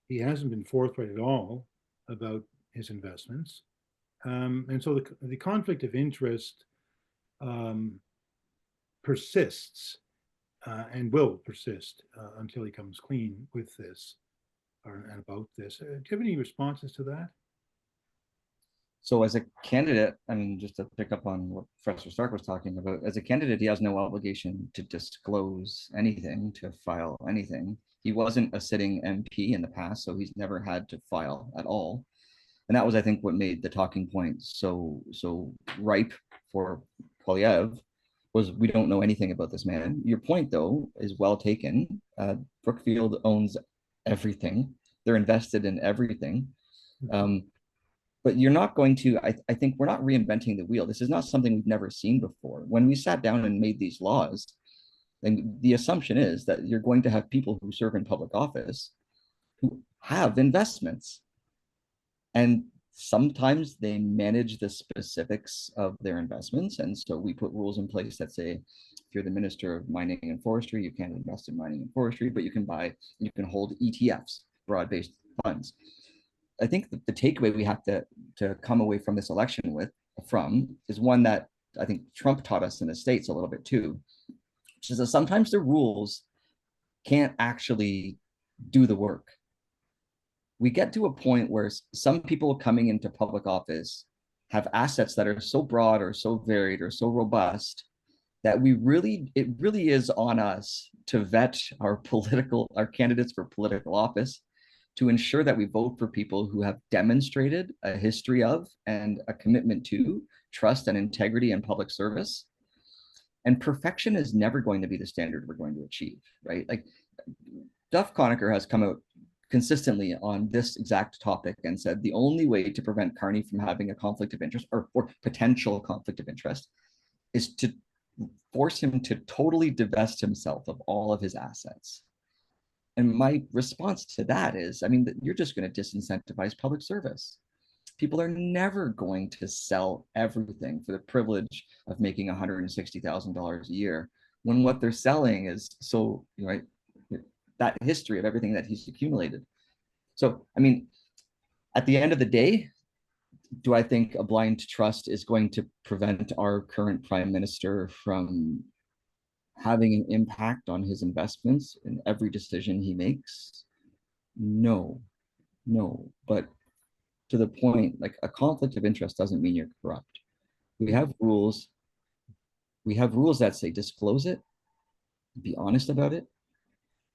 He hasn't been forthright at all about his investments. And so the conflict of interest persists and will persist until he comes clean with this and about this. Do you have any responses to that? So as a candidate, I mean, just to pick up on what Professor Stark was talking about, as a candidate, he has no obligation to disclose anything, to file anything. He wasn't a sitting MP in the past, so he's never had to file at all. And that was, I think, what made the talking point so ripe for Poilievre, was we don't know anything about this man. Your point, though, is well taken. Brookfield owns everything. They're invested in everything. But you're not going to, I think we're not reinventing the wheel. This is not something we've never seen before. When we sat down and made these laws, and the assumption is that you're going to have people who serve in public office who have investments. And sometimes they manage the specifics of their investments. And so we put rules in place that say, if you're the Minister of Mining and Forestry, you can't invest in mining and forestry, but you can hold ETFs, broad-based funds. I think the takeaway we have to come away from this election from is one that I think Trump taught us in the States a little bit too, which is that sometimes the rules can't actually do the work. We get to a point where some people coming into public office have assets that are so broad or so varied or so robust that it really is on us to vet our candidates for political office, to ensure that we vote for people who have demonstrated a history of and a commitment to trust and integrity in public service. And perfection is never going to be the standard we're going to achieve, right? Like Duff Conacher has come out consistently on this exact topic and said the only way to prevent Carney from having a conflict of interest or potential conflict of interest is to force him to totally divest himself of all of his assets. And my response to that is, I mean, you're just going to disincentivize public service. People are never going to sell everything for the privilege of making $160,000 a year when what they're selling is right, that history of everything that he's accumulated. So, I mean, at the end of the day, do I think a blind trust is going to prevent our current prime minister from having an impact on his investments in every decision he makes? No. But to the point, like, a conflict of interest doesn't mean you're corrupt. We have rules that say disclose it, be honest about it.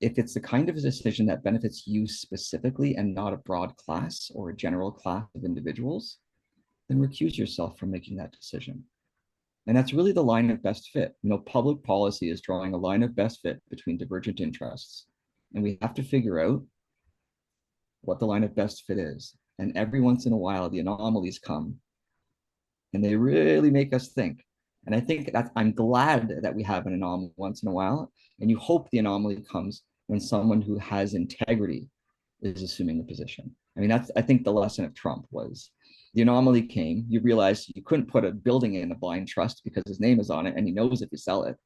If it's the kind of a decision that benefits you specifically and not a broad class or a general class of individuals, then recuse yourself from making that decision. And that's really the line of best fit. Public policy is drawing a line of best fit between divergent interests. And we have to figure out what the line of best fit is. And every once in a while, the anomalies come and they really make us think. And I think that I'm glad that we have an anomaly once in a while. And you hope the anomaly comes when someone who has integrity is assuming the position. I mean, I think the lesson of Trump was, the anomaly came, you realized you couldn't put a building in a blind trust because his name is on it and he knows if you sell it.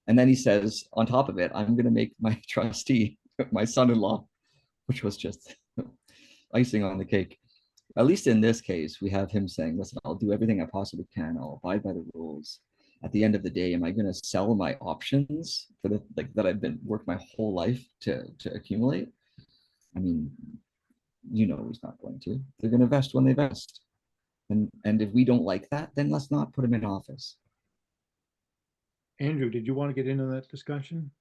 And then he says, on top of it, I'm going to make my trustee my son-in-law, which was just icing on the cake. At least in this case, we have him saying, listen, I'll do everything I possibly can. I'll abide by the rules. At the end of the day, am I going to sell my options for that I've been worked my whole life to accumulate? I mean, he's not going to. They're going to vest when they vest. And if we don't like that, then let's not put him in office. Andrew, did you want to get into that discussion?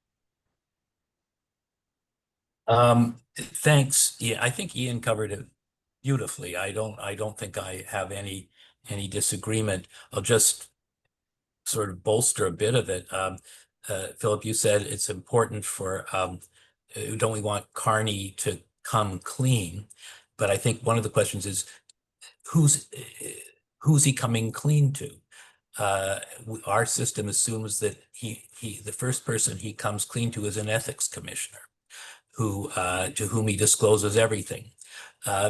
Thanks. Yeah, I think Ian covered it beautifully. I don't think I have any disagreement. I'll just sort of bolster a bit of it. Philip, you said it's important for don't we want Carney to come clean? But I think one of the questions is who's he coming clean to? Our system assumes that the first person he comes clean to is an ethics commissioner, to whom he discloses everything,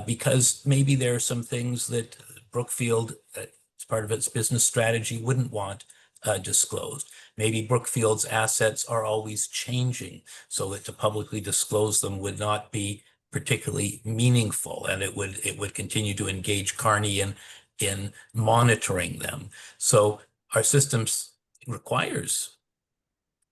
because maybe there are some things that Brookfield, as part of its business strategy, wouldn't want disclosed. Maybe Brookfield's assets are always changing, so that to publicly disclose them would not be particularly meaningful, and it would continue to engage Carney in monitoring them. So our systems requires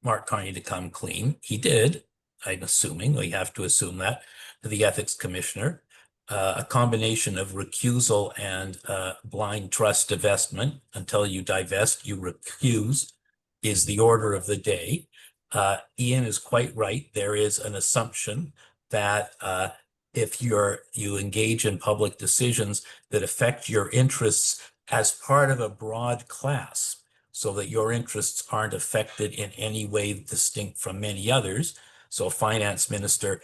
Mark Carney to come clean. He did, I'm assuming, we have to assume that, to the ethics commissioner. A combination of recusal and blind trust divestment. Until you divest, you recuse, is the order of the day. Ian is quite right. There is an assumption that if you engage in public decisions that affect your interests as part of a broad class, so that your interests aren't affected in any way distinct from many others. So a finance minister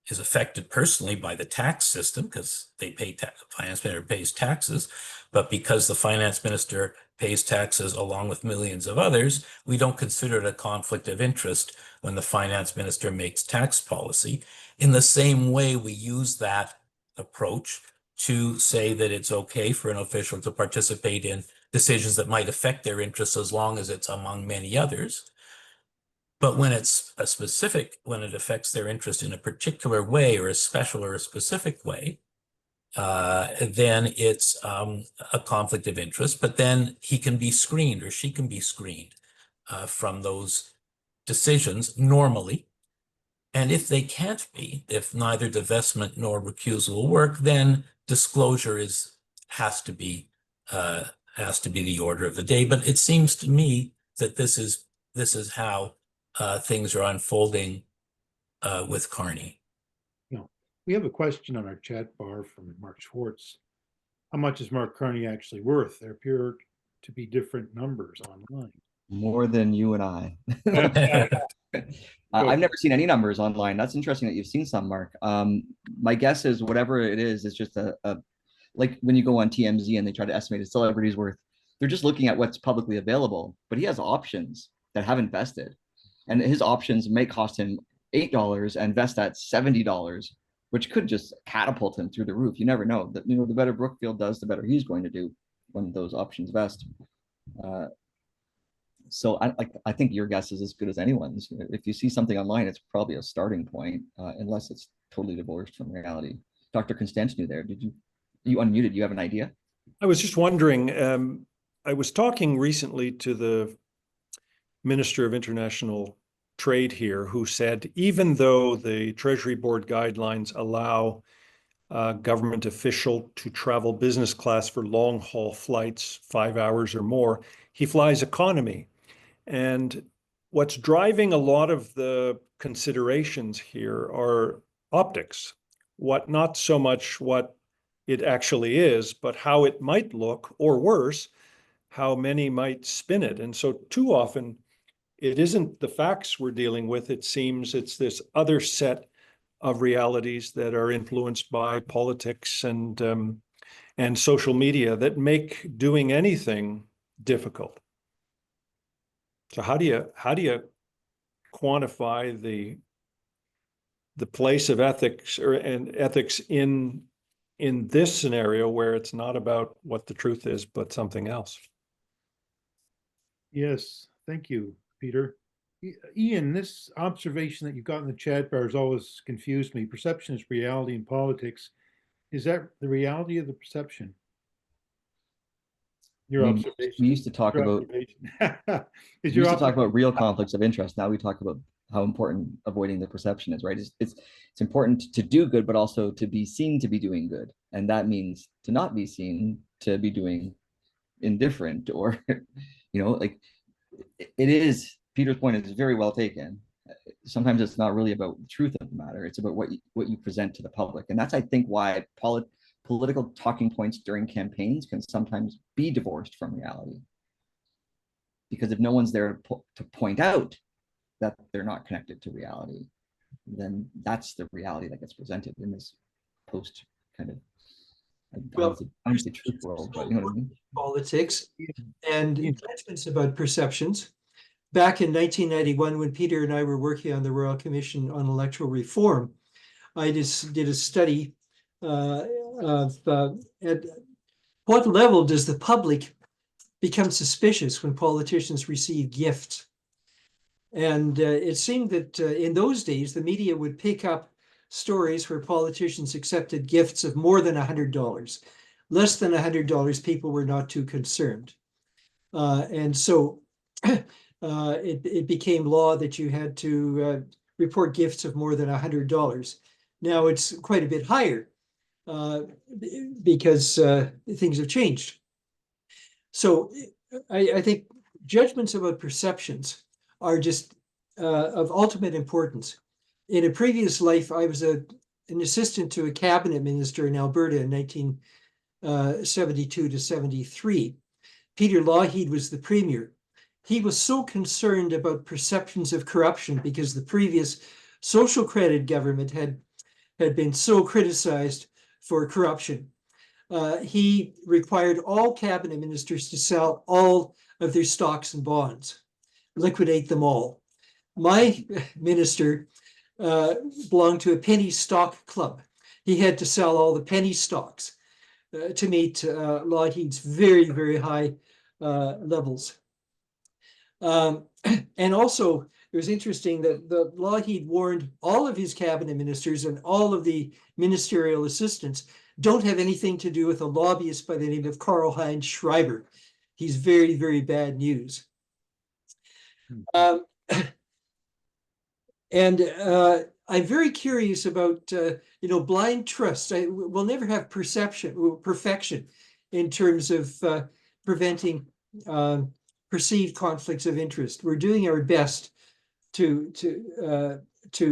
is affected personally by the tax system because they pay finance minister pays taxes, but because the finance minister pays taxes along with millions of others, we don't consider it a conflict of interest when the finance minister makes tax policy. In the same way, we use that approach to say that it's okay for an official to participate in decisions that might affect their interests as long as it's among many others. But when it's when it affects their interest in a particular way or a special or a specific way, then it's a conflict of interest. But then he can be screened or she can be screened from those decisions normally. And if they can't be, if neither divestment nor recusal will work, then disclosure has to be the order of the day. But it seems to me that this is how things are unfolding with Carney. We have a question on our chat bar from Mark Schwartz. How much is Mark Carney actually worth? There appear to be different numbers online. More than you and I. I've never seen any numbers online. That's interesting that you've seen some, Mark. My guess is whatever it is just a like when you go on TMZ and they try to estimate a celebrity's worth, they're just looking at what's publicly available, but he has options that haven't vested. And his options may cost him $8 and vest at $70, which could just catapult him through the roof. You never know. That, the better Brookfield does, the better he's going to do when those options vest. So I think your guess is as good as anyone's. If you see something online, it's probably a starting point, unless it's totally divorced from reality. Dr. Constantinu there, you unmuted, you have an idea? I was just wondering, I was talking recently to the Minister of International Trade here, who said, even though the Treasury Board guidelines allow a government official to travel business class for long haul flights, 5 hours or more, he flies economy. And what's driving a lot of the considerations here are optics, not so much what it actually is, but how it might look, or worse, how many might spin it. And so too often, it isn't the facts we're dealing with. It seems it's this other set of realities that are influenced by politics and social media that make doing anything difficult. So how do you quantify the place of ethics and ethics in this scenario where it's not about what the truth is, but something else? Yes, thank you, Peter. Ian, this observation that you've got in the chat bar has always confused me. Perception is reality in politics. Is that the reality of the perception? Your observation. We used to talk about real conflicts of interest. Now we talk about how important avoiding the perception is, right? It's important to do good, but also to be seen to be doing good. And that means to not be seen to be doing indifferent, or, like it is, Peter's point is very well taken. Sometimes it's not really about the truth of the matter. It's about what you present to the public. And that's, I think, why political talking points during campaigns can sometimes be divorced from reality. Because if no one's there to point out that they're not connected to reality, then that's the reality that gets presented in this post kind of, I don't say truth world, but you know what I mean? Politics and judgments about perceptions. Back in 1991, when Peter and I were working on the Royal Commission on Electoral Reform, I just did a study of at what level does the public become suspicious when politicians receive gifts And it seemed that in those days, the media would pick up stories where politicians accepted gifts of more than $100. Less than $100, people were not too concerned. And so it became law that you had to report gifts of more than $100. Now it's quite a bit higher because things have changed. So I think judgments about perceptions are just of ultimate importance. In a previous life, I was an assistant to a cabinet minister in Alberta in 1972 to 73. Peter Lougheed was the premier. He was so concerned about perceptions of corruption because the previous social credit government had been so criticized for corruption. He required all cabinet ministers to sell all of their stocks and bonds, liquidate them all. My minister belonged to a penny stock club. He had to sell all the penny stocks to meet Lougheed's very, very high levels. And also, it was interesting that the Lougheed warned all of his cabinet ministers and all of the ministerial assistants don't have anything to do with a lobbyist by the name of Karl-Heinz Schreiber. He's very, very bad news. And I'm very curious about, blind trust. We'll never have perfection in terms of preventing perceived conflicts of interest. We're doing our best to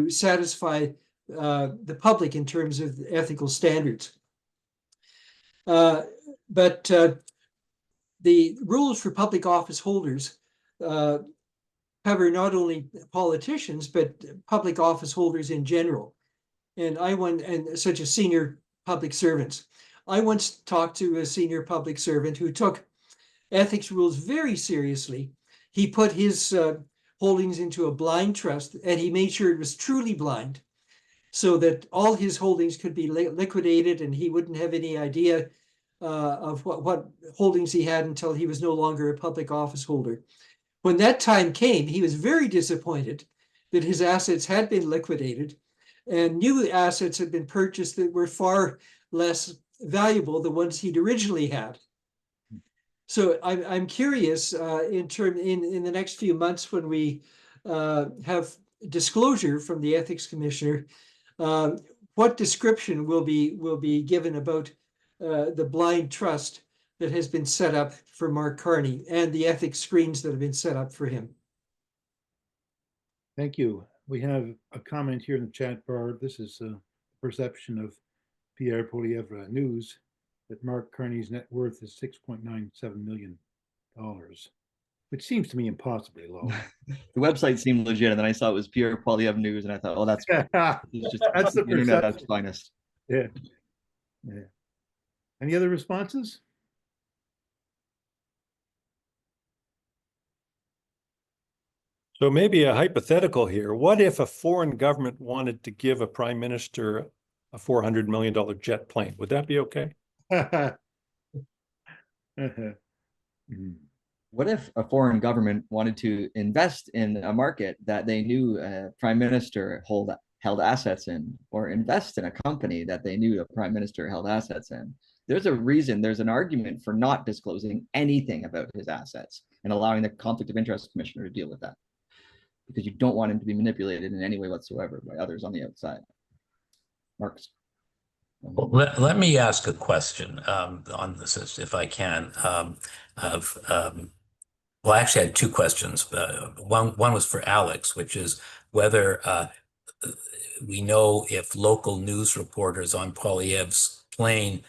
satisfy the public in terms of ethical standards. But the rules for public office holders cover not only politicians, but public office holders in general. And such as senior public servants. I once talked to a senior public servant who took ethics rules very seriously. He put his holdings into a blind trust, and he made sure it was truly blind so that all his holdings could be liquidated and he wouldn't have any idea of what holdings he had until he was no longer a public office holder. When that time came, he was very disappointed that his assets had been liquidated and new assets had been purchased that were far less valuable than ones he'd originally had. So I'm curious in the next few months when we have disclosure from the ethics commissioner, what description will be given about the blind trust that has been set up for Mark Carney and the ethics screens that have been set up for him. Thank you. We have a comment here in the chat bar. This is a perception of Pierre Poilievre News that Mark Carney's net worth is $6.97 million, which seems to me impossibly low. The website seemed legit, and then I saw it was Pierre Poilievre News, and I thought, oh, that's just that's the internet at its finest. Yeah. Yeah. Any other responses? So maybe a hypothetical here. What if a foreign government wanted to give a prime minister a $400 million jet plane? Would that be okay? What if a foreign government wanted to invest in a market that they knew a prime minister held assets in, or invest in a company that they knew a prime minister held assets in? There's a reason, there's an argument for not disclosing anything about his assets and allowing the conflict of interest commissioner to deal with that, because you don't want him to be manipulated in any way whatsoever by others on the outside. Marcus. Well, let me ask a question on this, if I can. Well, actually, I had two questions. One was for Alex, which is whether we know if local news reporters on Poilievre's plane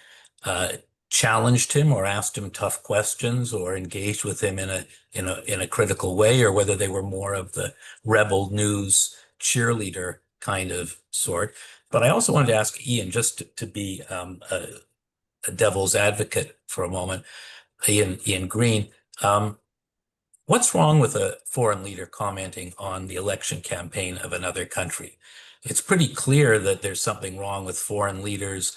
challenged him or asked him tough questions or engaged with him in a critical way, or whether they were more of the rebel news cheerleader kind of sort. But I also wanted to ask Ian, just to be a devil's advocate for a moment, Ian Green, what's wrong with a foreign leader commenting on the election campaign of another country? It's pretty clear that there's something wrong with foreign leaders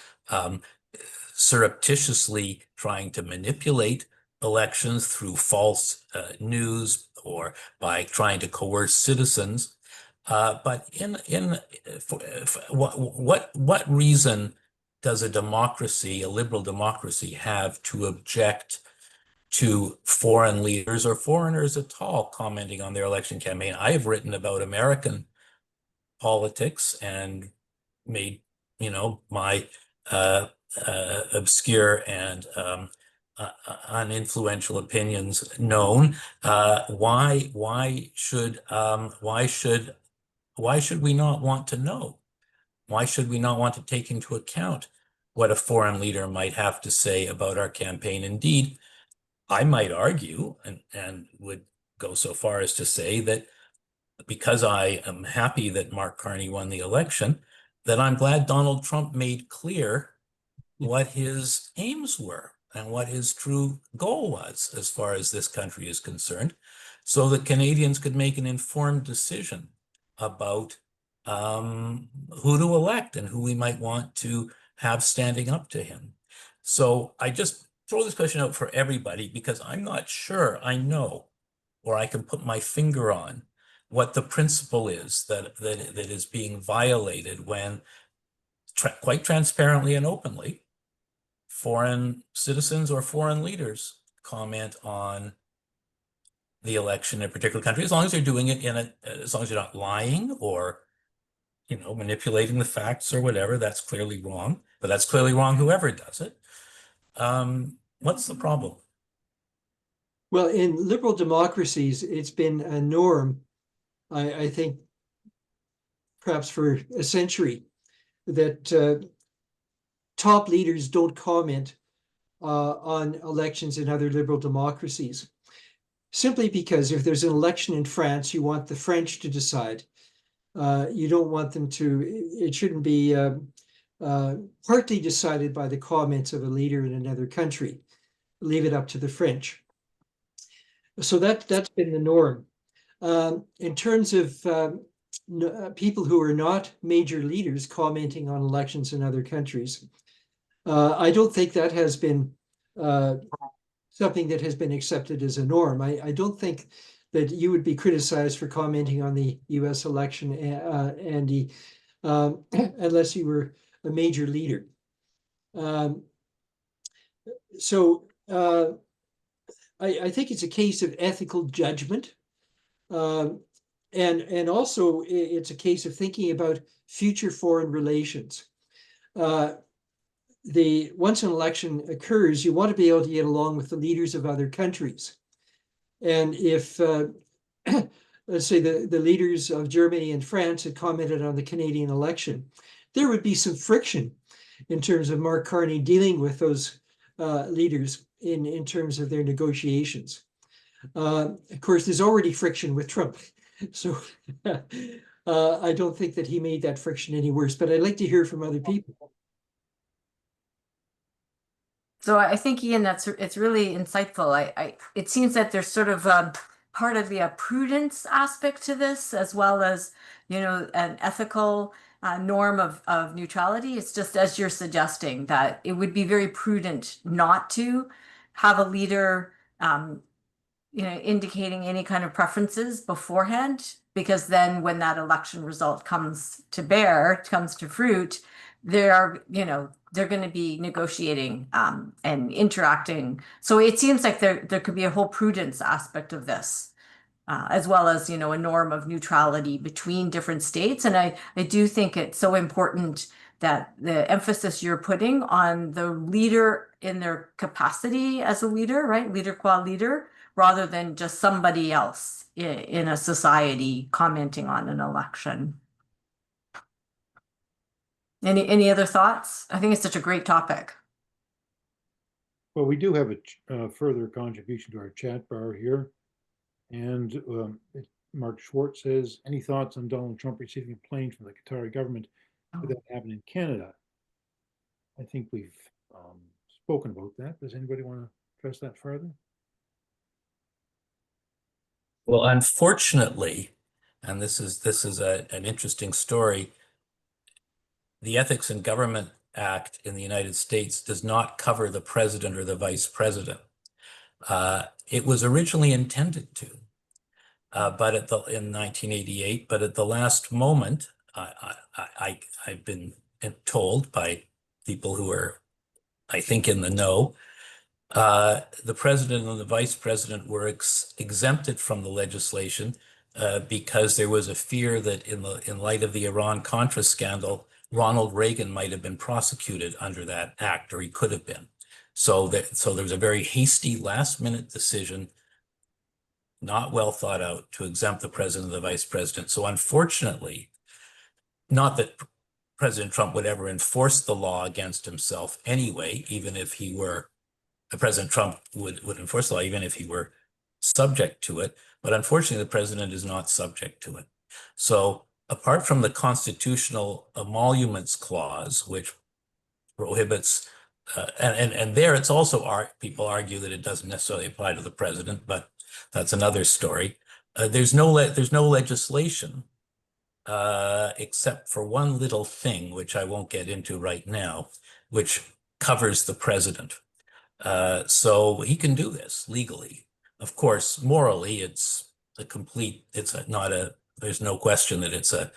surreptitiously trying to manipulate elections through false news or by trying to coerce citizens. But what reason does a democracy, a liberal democracy, have to object to foreign leaders or foreigners at all commenting on their election campaign? I have written about American politics and made, my obscure and uninfluential opinions known. Why should we not want to know? Why should we not want to take into account what a foreign leader might have to say about our campaign? Indeed, I might argue and would go so far as to say that because I am happy that Mark Carney won the election, that I'm glad Donald Trump made clear what his aims were and what his true goal was as far as this country is concerned, so that Canadians could make an informed decision about who to elect and who we might want to have standing up to him. So I just throw this question out for everybody because I'm not sure I know, or I can put my finger on what the principle is that is being violated when quite transparently and openly foreign citizens or foreign leaders comment on the election in a particular country, as long as they're doing it as long as you're not lying or manipulating the facts or whatever. That's clearly wrong, but that's clearly wrong whoever does it. What's the problem? Well, in liberal democracies, it's been a norm, I think, perhaps for a century, that top leaders don't comment on elections in other liberal democracies. Simply because if there's an election in France, you want the French to decide. You don't want them to, it shouldn't be partly decided by the comments of a leader in another country. Leave it up to the French. So that's been the norm. In terms of people who are not major leaders commenting on elections in other countries, I don't think that has been something that has been accepted as a norm. I don't think that you would be criticized for commenting on the US election, Andy, unless you were a major leader. I think it's a case of ethical judgment. And also it's a case of thinking about future foreign relations. Once an election occurs, you want to be able to get along with the leaders of other countries. And if, let's say the leaders of Germany and France had commented on the Canadian election, there would be some friction in terms of Mark Carney dealing with those leaders in terms of their negotiations. Of course, there's already friction with Trump. So I don't think that he made that friction any worse, but I'd like to hear from other people. So I think, Ian, it's really insightful. It seems that there's sort of part of the prudence aspect to this, as well as, an ethical norm of neutrality. It's just as you're suggesting that it would be very prudent not to have a leader, indicating any kind of preferences beforehand, because then when that election result comes to fruit, they're going to be negotiating and interacting. So it seems like there could be a whole prudence aspect of this, as well as, a norm of neutrality between different states. And I do think it's so important that the emphasis you're putting on the leader in their capacity as a leader, right? Leader qua leader, rather than just somebody else in a society commenting on an election. Any other thoughts? I think it's such a great topic. Well, we do have a further contribution to our chat bar here. And Mark Schwartz says, any thoughts on Donald Trump receiving a plane from the Qatari government? Could that happen in Canada? I think we've spoken about that. Does anybody want to address that further? Well, unfortunately, and this is an interesting story, the Ethics in Government Act in the United States does not cover the president or the vice president. It was originally intended to, but in 1988, but at the last moment, I've been told by people who are, I think, in the know, the president and the vice president were exempted from the legislation because there was a fear that in light of the Iran-Contra scandal, Ronald Reagan might have been prosecuted under that act, or he could have been. So there was a very hasty last-minute decision, not well thought out, to exempt the president and the vice president. So unfortunately, not that President Trump would ever enforce the law against himself anyway, even if he were, President Trump would enforce the law even if he were subject to it. But unfortunately, the president is not subject to it. So apart from the constitutional emoluments clause, which prohibits, and there it's also, people argue that it doesn't necessarily apply to the president, but that's another story. There's no legislation except for one little thing, which I won't get into right now, which covers the president. So he can do this legally. Of course, morally, there's no question that it's a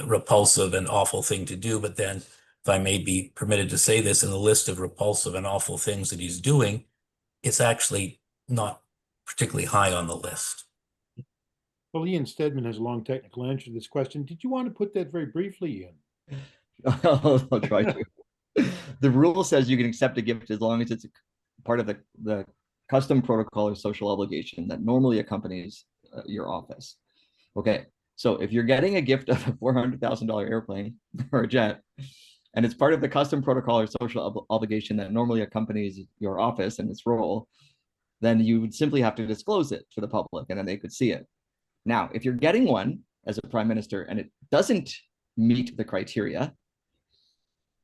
repulsive and awful thing to do. But then, if I may be permitted to say this, in the list of repulsive and awful things that he's doing, it's actually not particularly high on the list. Well, Ian Stedman has a long technical answer to this question. Did you want to put that very briefly, Ian? I'll try to. The rule says you can accept a gift as long as it's part of the custom protocol or social obligation that normally accompanies your office. Okay, so if you're getting a gift of a $400,000 airplane or a jet, and it's part of the custom protocol or social obligation that normally accompanies your office and its role, then you would simply have to disclose it to the public, and then they could see it. Now, if you're getting one as a prime minister and it doesn't meet the criteria,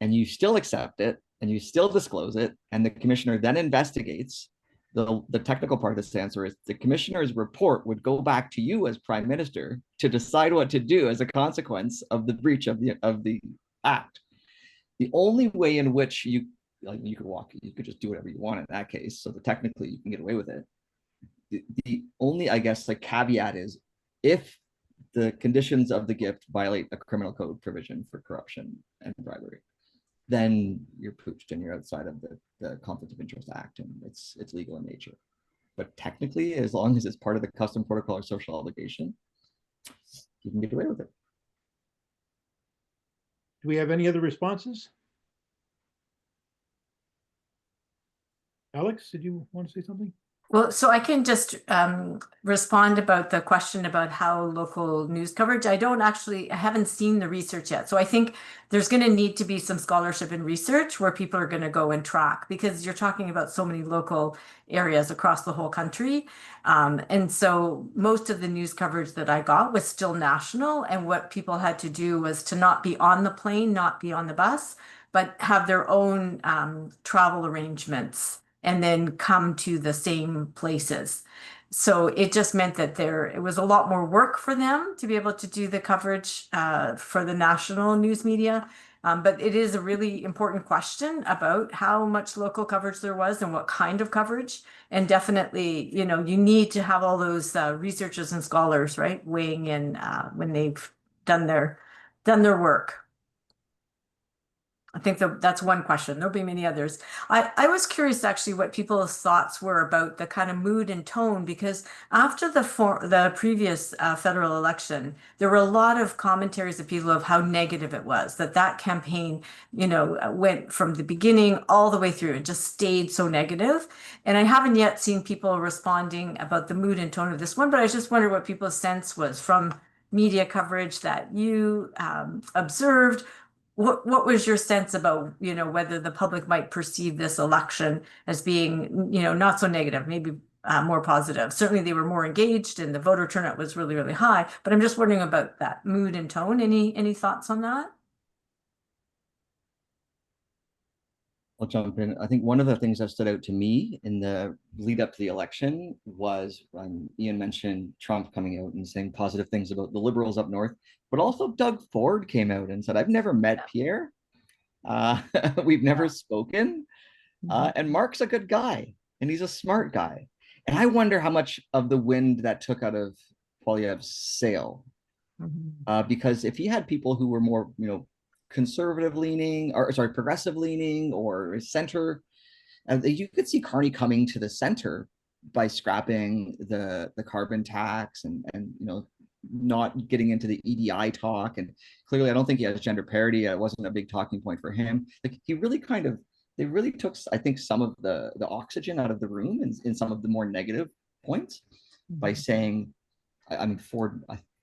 and you still accept it, and you still disclose it, and the commissioner then investigates, the technical part of this answer is the commissioner's report would go back to you as prime minister to decide what to do as a consequence of the breach of the act. The only way in which you could just do whatever you want in that case, so that technically you can get away with it. The only, I guess, like caveat is if the conditions of the gift violate a criminal code provision for corruption and bribery, then you're pooched and you're outside of the Conflict of Interest Act, and it's legal in nature. But technically, as long as it's part of the custom protocol or social obligation, you can get away with it. Do we have any other responses? Alex, did you want to say something? Well, so I can just respond about the question about how local news coverage. I haven't seen the research yet. So I think there's going to need to be some scholarship and research where people are going to go and track, because you're talking about so many local areas across the whole country. And so most of the news coverage that I got was still national. And what people had to do was to not be on the plane, not be on the bus, but have their own travel arrangements and then come to the same places. So it just meant that it was a lot more work for them to be able to do the coverage for the national news media. But it is a really important question about how much local coverage there was and what kind of coverage. And definitely, you need to have all those researchers and scholars, right, weighing in when they've done their work. I think that's one question. There'll be many others. I was curious actually what people's thoughts were about the kind of mood and tone, because after the previous federal election, there were a lot of commentaries of people of how negative it was, that campaign, went from the beginning all the way through and just stayed so negative. And I haven't yet seen people responding about the mood and tone of this one, but I just wonder what people's sense was from media coverage that you observed. What was your sense about, whether the public might perceive this election as being, not so negative, maybe more positive? Certainly they were more engaged and the voter turnout was really, really high, but I'm just wondering about that mood and tone. Any thoughts on that? I'll jump in. I think one of the things that stood out to me in the lead up to the election was when Ian mentioned Trump coming out and saying positive things about the Liberals up north, but also Doug Ford came out and said, I've never met Pierre. We've never spoken. And Mark's a good guy and he's a smart guy. And I wonder how much of the wind that took out of Poilievre's sale. Mhm. Because if he had people who were more, conservative leaning, or sorry, progressive leaning or center, you could see Carney coming to the center by scrapping the carbon tax and not getting into the EDI talk. And clearly, I don't think he has gender parity. It wasn't a big talking point for him. Like he really they really took, I think, some of the oxygen out of the room in some of the more negative points by saying, I mean,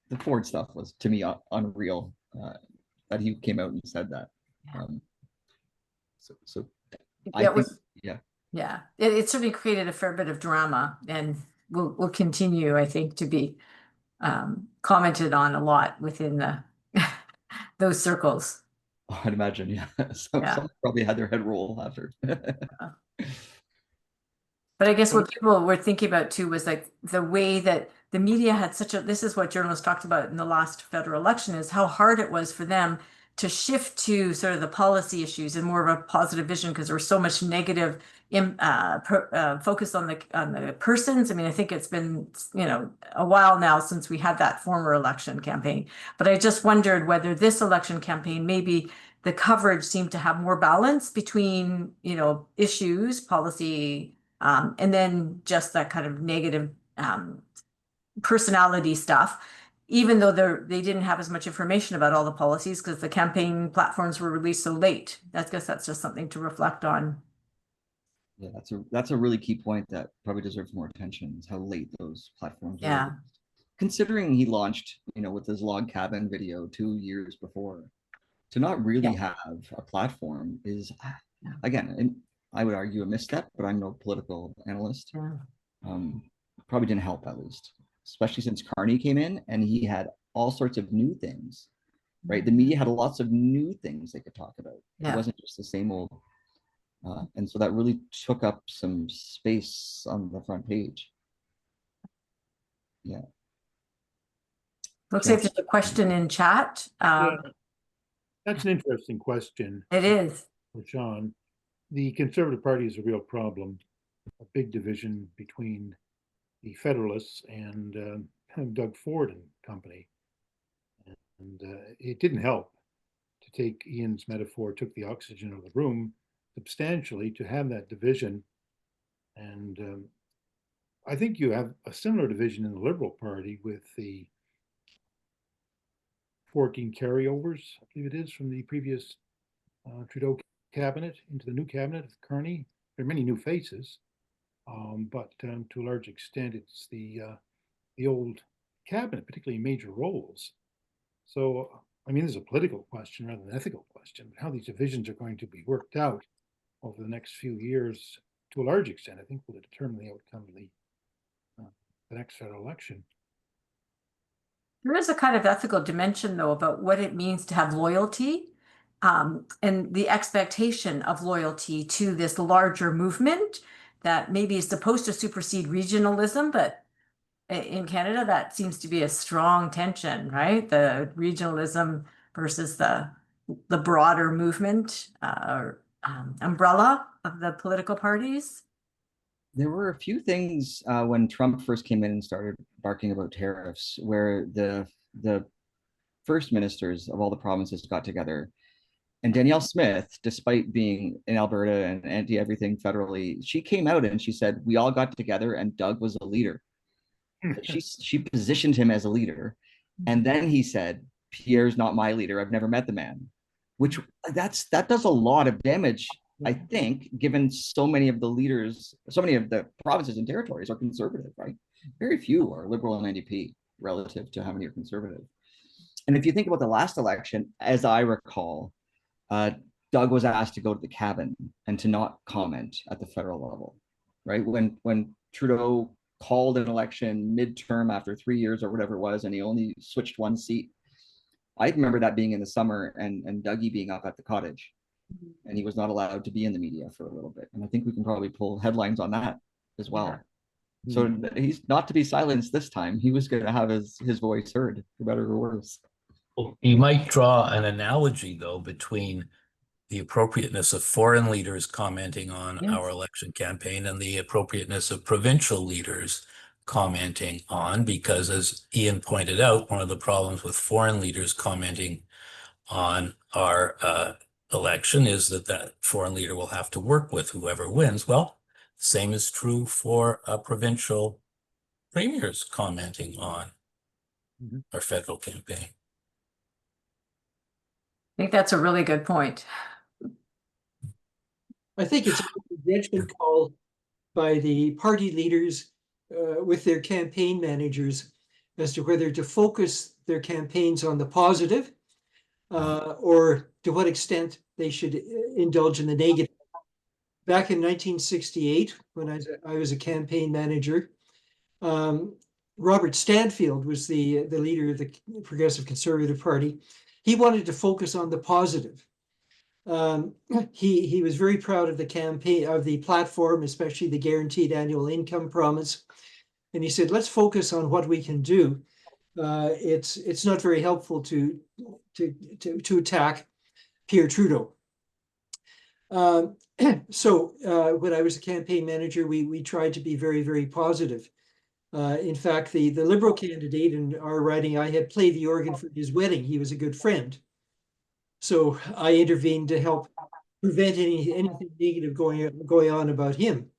the Ford stuff was to me unreal, that he came out and said that. So I think, yeah, it certainly created a fair bit of drama, and will continue, I think, to be commented on a lot within the those circles. I'd imagine, yeah. Some probably had their head roll after. But I guess what people were thinking about too was like the way that the media had this is what journalists talked about in the last federal election, is how hard it was for them to shift to sort of the policy issues and more of a positive vision, because there was so much negative focus on the persons. I mean, I think it's been, a while now since we had that former election campaign, but I just wondered whether this election campaign, maybe the coverage seemed to have more balance between, issues, policy, and then just that kind of negative personality stuff, even though they didn't have as much information about all the policies because the campaign platforms were released so late. I guess that's just something to reflect on. Yeah, that's a really key point that probably deserves more attention, is how late those platforms were. Considering he launched, with his log cabin video 2 years before, to not really have a platform is, again, and I would argue, a misstep, but I'm no political analyst. Probably didn't help, at least, especially since Carney came in and he had all sorts of new things, right? The media had lots of new things they could talk about. It wasn't just the same old. And so that really took up some space on the front page. Yeah. Looks like there's a question in chat. That's an interesting question. It is. For Sean. The Conservative Party is a real problem, a big division between the Federalists and Doug Ford and company. And it didn't help, to take Ian's metaphor, took the oxygen out of the room substantially to have that division. And I think you have a similar division in the Liberal Party with the 14 carryovers, I believe it is, from the previous Trudeau cabinet into the new cabinet of Carney. There are many new faces, but to a large extent, it's the old cabinet, particularly major roles. So, I mean, this is a political question rather than an ethical question, but how these divisions are going to be worked out over the next few years, to a large extent, I think, will determine the outcome of the next federal election. There is a kind of ethical dimension, though, about what it means to have loyalty, and the expectation of loyalty to this larger movement that maybe is supposed to supersede regionalism, but in Canada, that seems to be a strong tension, right? The regionalism versus the broader movement or umbrella of the political parties. There were a few things when Trump first came in and started barking about tariffs, where the first ministers of all the provinces got together. And Danielle Smith, despite being in Alberta and anti-everything federally, she came out and she said, we all got together and Doug was a leader. She positioned him as a leader. And then he said, Pierre's not my leader. I've never met the man, which that does a lot of damage, I think, given so many of the provinces and territories are conservative, right? Very few are Liberal and NDP relative to how many are conservative. And if you think about the last election, as I recall, Doug was asked to go to the cabin and to not comment at the federal level, right? When Trudeau called an election midterm after 3 years or whatever it was, and he only switched one seat. I remember that being in the summer and Dougie being up at the cottage, and he was not allowed to be in the media for a little bit. And I think we can probably pull headlines on that as well. So he's not to be silenced this time. He was going to have his voice heard, for better or worse. Well, you might draw an analogy, though, between the appropriateness of foreign leaders commenting on our election campaign and the appropriateness of provincial leaders commenting on, because as Ian pointed out, one of the problems with foreign leaders commenting on our election is that that foreign leader will have to work with whoever wins. Well, the same is true for provincial premiers commenting on our federal campaign. I think that's a really good point. I think it's a judgment call by the party leaders with their campaign managers as to whether to focus their campaigns on the positive or to what extent they should indulge in the negative. Back in 1968, when I was a campaign manager, Robert Stanfield was the leader of the Progressive Conservative Party. He wanted to focus on the positive. He was very proud of the campaign, of the platform, especially the guaranteed annual income promise. And he said, let's focus on what we can do. It's not very helpful to attack Pierre Trudeau. So when I was a campaign manager, we tried to be very, very positive. In fact, the Liberal candidate in our riding, I had played the organ for his wedding. He was a good friend. So I intervened to help prevent anything negative going on about him.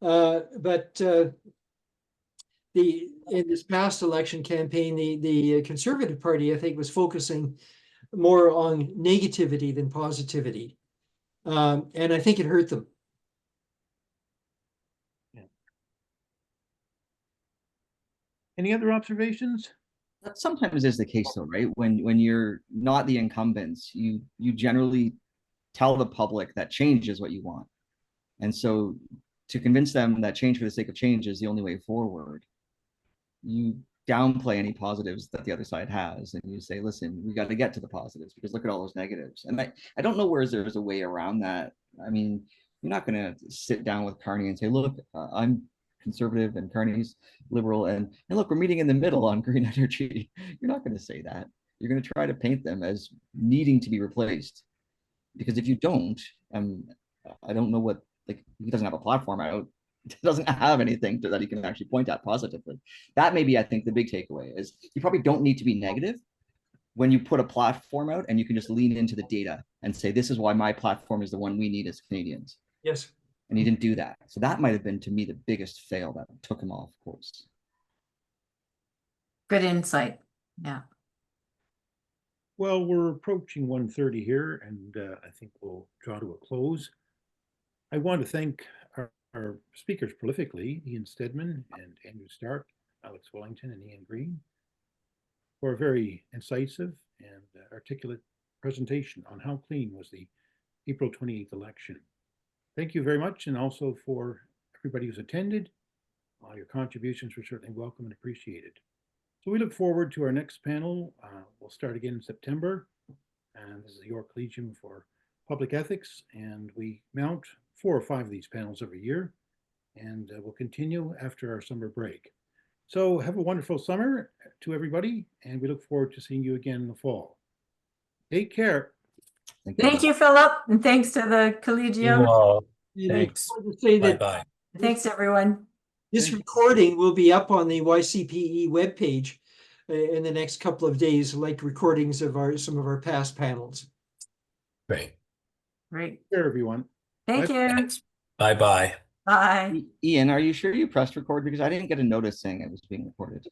But in this past election campaign, the Conservative Party, I think, was focusing more on negativity than positivity. And I think it hurt them. Yeah. Any other observations? That sometimes is the case though, right? When you're not the incumbents, you generally tell the public that change is what you want. And so to convince them that change for the sake of change is the only way forward, you downplay any positives that the other side has. And you say, listen, we got to get to the positives because look at all those negatives. And I don't know where there's a way around that. I mean, you're not going to sit down with Carney and say, look, I'm Conservative and Carney's Liberal, and look, we're meeting in the middle on green energy. You're not going to say that. You're going to try to paint them as needing to be replaced, because if you don't, I don't know what, like, he doesn't have a platform out, doesn't have anything that he can actually point at positively. That may be, I think, the big takeaway is you probably don't need to be negative when you put a platform out, and you can just lean into the data and say, this is why my platform is the one we need as Canadians. Yes. And he didn't do that. So that might have been, to me, the biggest fail that took him off course. Good insight. Yeah. Well, we're approaching 1:30 here, and I think we'll draw to a close. I want to thank our speakers prolifically, Ian Stedman and Andrew Stark, Alex Wellington, and Ian Green, for a very incisive and articulate presentation on how clean was the April 28th election. Thank you very much, and also for everybody who's attended. All your contributions were certainly welcome and appreciated. So we look forward to our next panel. We'll start again in September, and this is the York Collegium for Public Ethics, and we mount 4 or 5 of these panels every year, and we'll continue after our summer break. So have a wonderful summer to everybody, and we look forward to seeing you again in the fall. Take care. Thank you, Philip, and thanks to the Collegium. Thanks. Bye-bye. Thanks, everyone. This recording will be up on the YCPE webpage in the next couple of days, like recordings of some of our past panels. Great. Great. Take care, everyone. Thank you. Thanks. Bye-bye. Bye. Ian, are you sure you pressed record? Because I didn't get a notice saying it was being recorded.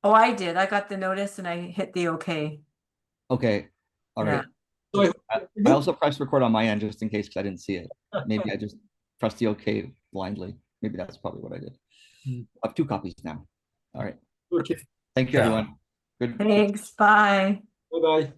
Oh, I did. I got the notice and I hit the OK. Okay. All right. So I also pressed record on my end just in case, because I didn't see it. Maybe I just pressed the OK blindly. Maybe that's probably what I did. I have 2 copies now. All right. Okay. Thank you, everyone. Good. Thanks. Bye. Bye-bye.